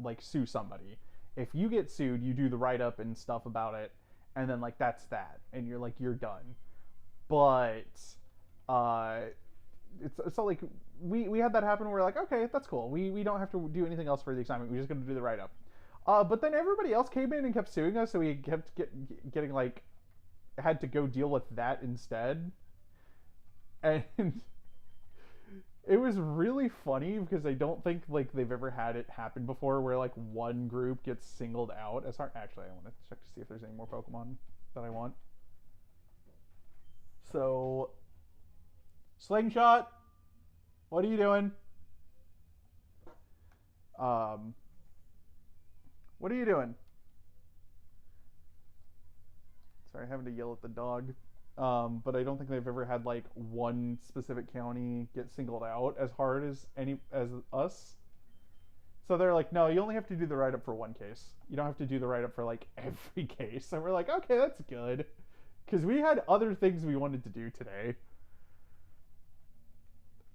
like sue somebody. If you get sued, you do the write-up and stuff about it, and then like that's that, and you're done. But it's not like we had that happen. We're like, okay, that's cool, we don't have to do anything else for the assignment, we're just going to do the write-up. But then everybody else came in and kept suing us, so we kept getting like had to go deal with that instead. And it was really funny because I don't think like they've ever had it happen before where like one group gets singled out as hard. Actually, I want to check to see if there's any more Pokemon that I want. So, Slingshot, what are you doing? What are you doing? Sorry, having to yell at the dog. But I don't think they've ever had like one specific county get singled out as hard as us. So they're like, no, you only have to do the write-up for one case. You don't have to do the write-up for like every case. And we're like, okay, that's good, because we had other things we wanted to do today.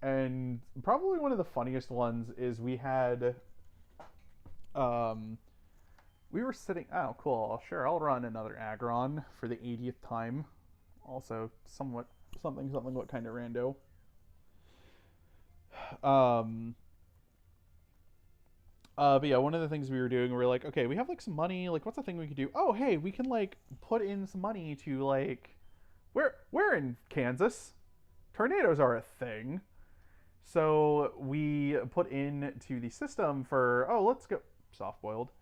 And probably one of the funniest ones is we had, we were sitting. Oh, cool. Sure, I'll run another Aggron for the 80th time. Also, somewhat something what kind of rando. But yeah, one of the things we were doing, we were like, okay, we have like some money. Like, what's the thing we could do? Oh, hey, we can like put in some money to like, we're in Kansas. Tornadoes are a thing. So we put into the system for, oh, let's go soft-boiled.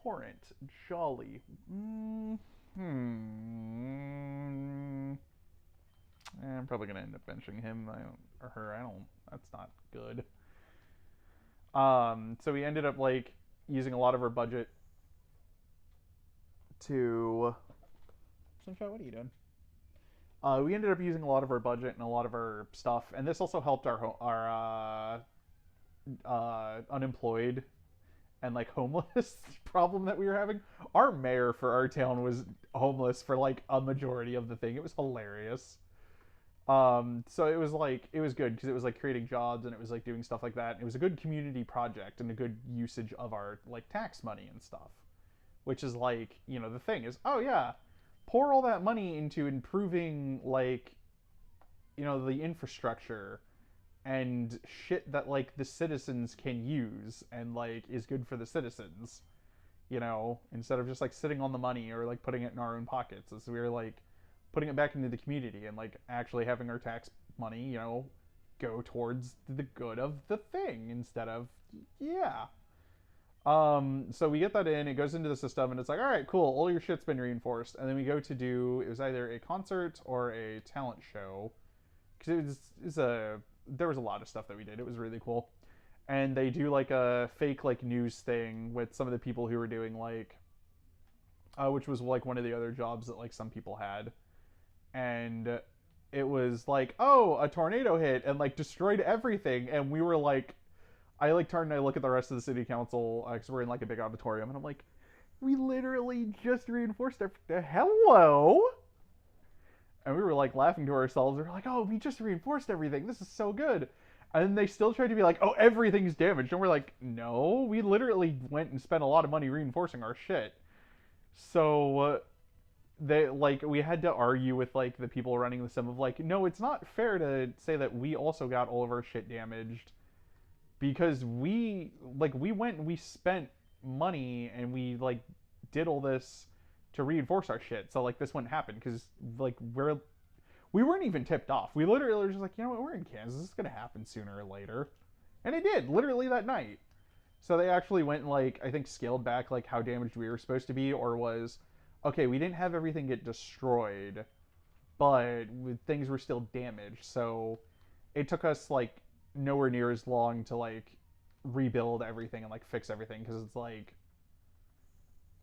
Torrent, jolly. I'm probably gonna end up benching him. Or her. That's not good. So we ended up like using a lot of our budget to. Sunshine, what are you doing? We ended up using a lot of our budget and a lot of our stuff, and this also helped our unemployed and like homeless problem that we were having. Our mayor for our town was homeless for like a majority of the thing. It was hilarious. So it was good because it was like creating jobs and it was like doing stuff like that. It was a good community project and a good usage of our like tax money and stuff. Which is like, the thing is, oh yeah, pour all that money into improving like, the infrastructure and shit that like the citizens can use and like is good for the citizens, instead of just like sitting on the money or like putting it in our own pockets, as we're like putting it back into the community and like actually having our tax money, go towards the good of the thing instead of, yeah. So we get that in, it goes into the system, and it's like, all right, cool, all your shit's been reinforced. And then we go to do, it was either a concert or a talent show, because there was a lot of stuff that we did. It was really cool. And they do like a fake like news thing with some of the people who were doing like, which was like one of the other jobs that like some people had. And it was like, oh, a tornado hit and like destroyed everything. And we were like, I like turn and I look at the rest of the city council because we're in like a big auditorium, and I'm like, we literally just reinforced everything. Hello. And we were like laughing to ourselves. We were like, oh, we just reinforced everything. This is so good. And then they still tried to be like, oh, everything's damaged. And we're like, no, we literally went and spent a lot of money reinforcing our shit. So they like we had to argue with like the people running the sim of like, no, it's not fair to say that we also got all of our shit damaged, because we went and we spent money and we like did all this to reinforce our shit, so like this wouldn't happen, because like we weren't even tipped off. We literally were just like, what, we're in Kansas, this is gonna happen sooner or later. And it did, literally that night. So they actually went and like I think scaled back like how damaged we were supposed to be, or was, okay, we didn't have everything get destroyed, but things were still damaged. So it took us like nowhere near as long to like rebuild everything and like fix everything, because it's like,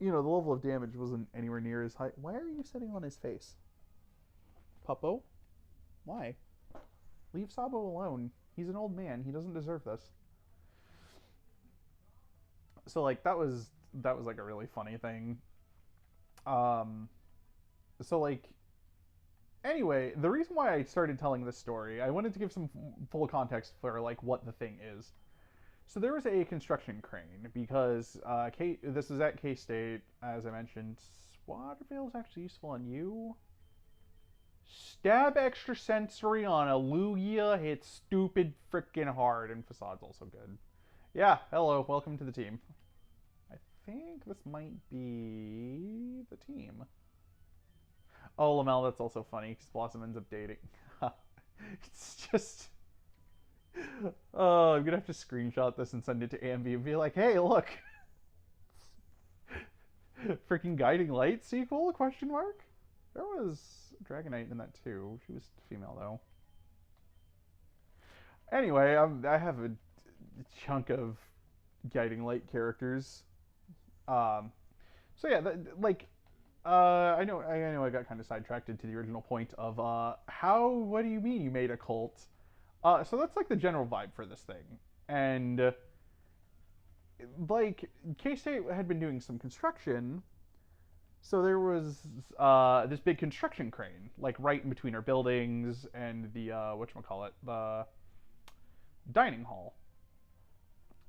the level of damage wasn't anywhere near as high. Why are you sitting on his face, Puppo? Why? Leave Sabo alone. He's an old man. He doesn't deserve this. So like that was like a really funny thing. Um, so like anyway, the reason why I started telling this story, I wanted to give some full context for like what the thing is. So there was a construction crane because this is at K-State, as I mentioned. Waterville is actually useful on you. Stab extrasensory on a Lugia hits stupid freaking hard, and Facade's also good. Yeah, hello, welcome to the team. I think this might be the team. Oh, Lamel, that's also funny because Blossom ends up dating. It's just. Oh, I'm gonna have to screenshot this and send it to Ambi and be like, hey, look. Freaking Guiding Light sequel? Question mark? There was Dragonite in that too. She was female though. Anyway, I have a chunk of Guiding Light characters. So yeah, I know I got kind of sidetracked to the original point of what do you mean you made a cult? So that's like the general vibe for this thing. And like K-State had been doing some construction, so there was this big construction crane like right in between our buildings and the whatchamacallit, the dining hall.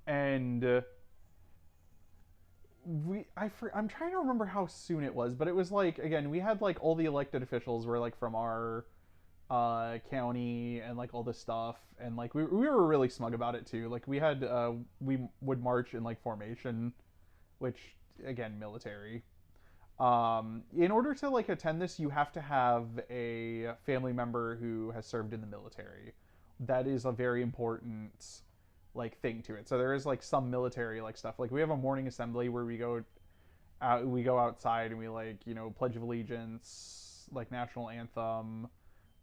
And I'm trying to remember how soon it was, but it was like, again, we had like all the elected officials were like from our county and like all this stuff, and like we were really smug about it too. Like we would march in like formation, which again, military. In order to like attend this, you have to have a family member who has served in the military. That is a very important like thing to it. So there is like some military like stuff. Like we have a morning assembly where we go outside and we like, Pledge of Allegiance, like national anthem,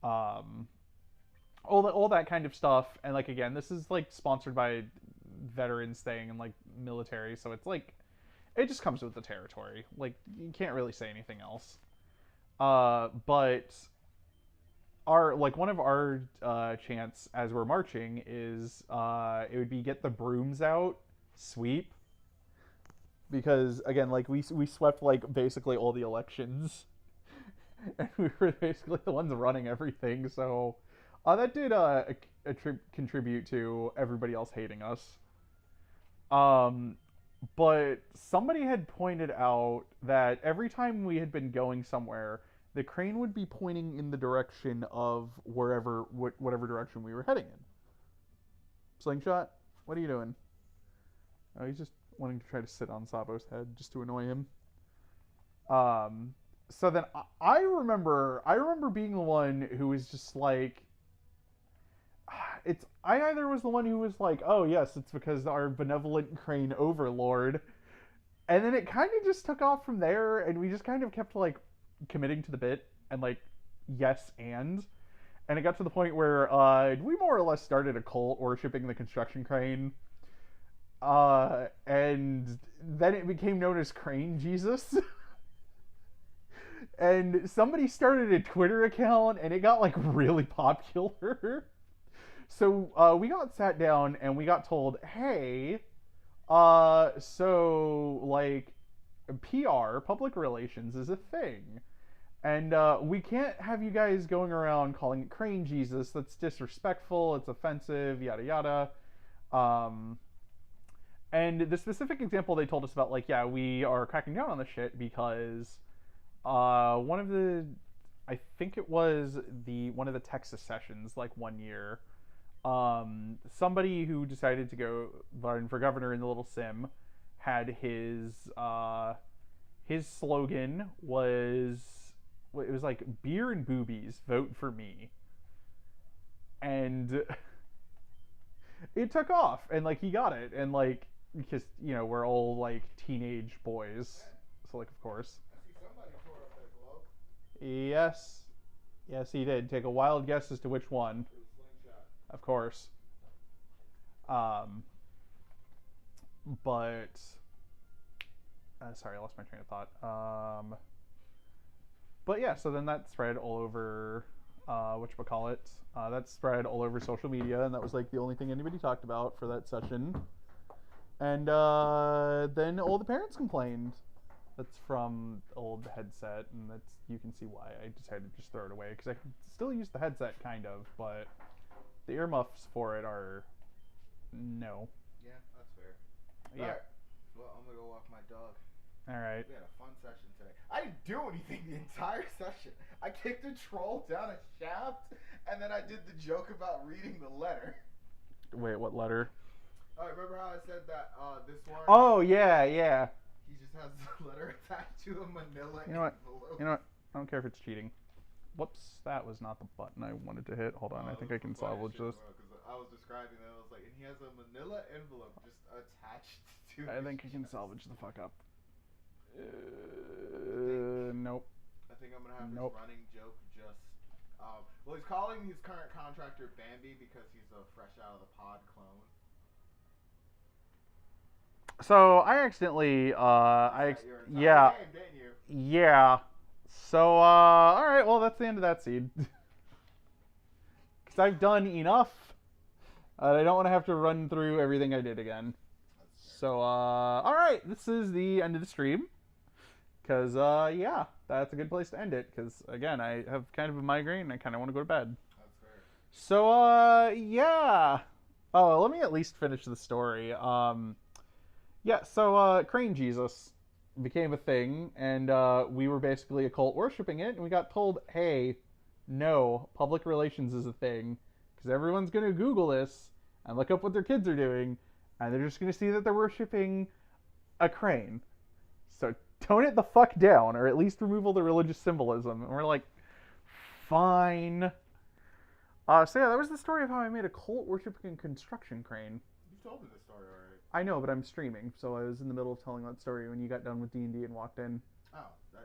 all that kind of stuff. And like again, this is like sponsored by veterans thing and like military, so it's like it just comes with the territory. Like you can't really say anything else. But our like one of our chants as we're marching is it would be get the brooms out, sweep, because again like we swept like basically all the elections and we were basically the ones running everything. So that did contribute to everybody else hating us. Um, but somebody had pointed out that every time we had been going somewhere, the crane would be pointing in the direction of whatever direction we were heading in. Slingshot, what are you doing? Oh, he's just wanting to try to sit on Sabo's head just to annoy him. So then I remember being the one who was just like, I either was the one who was like, oh yes, it's because our benevolent crane overlord, and then it kind of just took off from there, and we just kind of kept like committing to the bit and like yes and it got to the point where we more or less started a cult worshipping the construction crane, and then it became known as Crane Jesus. And somebody started a Twitter account, and it got like really popular. So we got sat down and we got told, hey, so like PR, public relations, is a thing. And we can't have you guys going around calling it Crane Jesus. That's disrespectful. It's offensive, yada yada. And the specific example they told us about, like, yeah, we are cracking down on this shit because one of the, I think it was one of the Texas sessions, like 1 year, somebody who decided to go run for governor in the little sim had his slogan was, it was like beer and boobies, vote for me. And it took off, and like he got it, and like, because you know we're all like teenage boys, so like of course. I see somebody tore up that glove. Yes, he did. Take a wild guess as to which one. It was Slingshot. Of course. But sorry, I lost my train of thought. But yeah, so then that spread all over whatchamacallit. That spread all over social media, and that was like the only thing anybody talked about for that session. And then all the parents complained. That's from old headset, and that's, you can see why I decided to just throw it away, because I can still use the headset kind of, but the earmuffs for it are no. Yeah, that's fair. Yeah. Alright. Well, I'm gonna go walk my dog. Alright. We had a fun session today. I didn't do anything the entire session. I kicked a troll down a shaft, and then I did the joke about reading the letter. Wait, what letter? Remember how I said that this one? Oh, yeah. He just has the letter attached to a manila envelope. You know what? I don't care if it's cheating. Whoops, that was not the button I wanted to hit. Hold on, I think I can salvage this. I was describing that, I was like, and he has a manila envelope just attached to I think I can salvage the fuck up. Nope. I think I'm gonna have this running joke just. Well, he's calling his current contractor Bambi because he's a fresh out of the pod clone. So I accidentally, Game, didn't you? Yeah. So, all right. Well, that's the end of that seed. Because I've done enough. I don't want to have to run through everything I did again. So, all right. This is the end of the stream. Because, yeah, that's a good place to end it. Because, again, I have kind of a migraine and I kind of want to go to bed. That's fair. So, yeah. Oh, let me at least finish the story. Yeah, so Crane Jesus became a thing, and we were basically a cult worshipping it, and we got told, hey, no, public relations is a thing, because everyone's going to Google this and look up what their kids are doing, and they're just going to see that they're worshipping a crane. So tone it the fuck down, or at least remove all the religious symbolism. And we're like, fine. So yeah, that was the story of how I made a cult worshipping construction crane. You told me this story already. I know, but I'm streaming, so I was in the middle of telling that story when you got done with D&D and walked in. Oh, is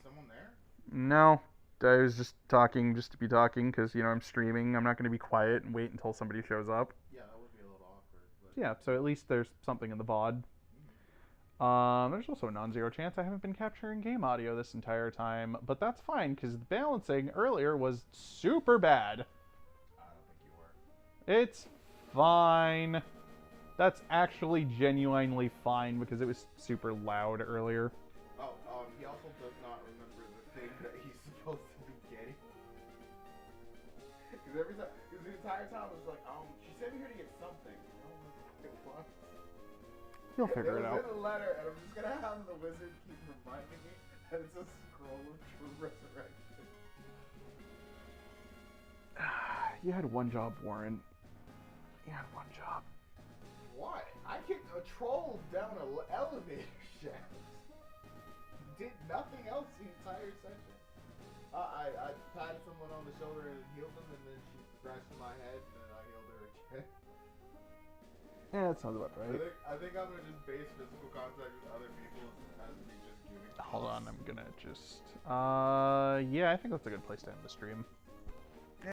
someone there? No, I was just talking just to be talking, because, you know, I'm streaming. I'm not going to be quiet and wait until somebody shows up. Yeah, that would be a little awkward. But... Yeah, so at least there's something in the VOD. There's also a non-zero chance I haven't been capturing game audio this entire time, but that's fine, because the balancing earlier was super bad. I don't think you were. It's fine. That's actually genuinely fine, because it was super loud earlier. Oh, he also does not remember the thing that he's supposed Because the entire time it was like, she sent me here to get something. I don't know what it was. You'll figure it out. It was in a letter, and I'm just gonna have the wizard keep reminding me that it's a scroll of true resurrection. You had one job, Warren. You had one job. What? I kicked a troll down an elevator shaft. Did nothing else the entire session. I patted someone on the shoulder and healed them, and then she scratched my head, and then I healed her again. Yeah, that sounds about right. I think I'm gonna just base physical contact with other people as me just giving. Hold on, I'm gonna just. Yeah, I think that's a good place to end the stream.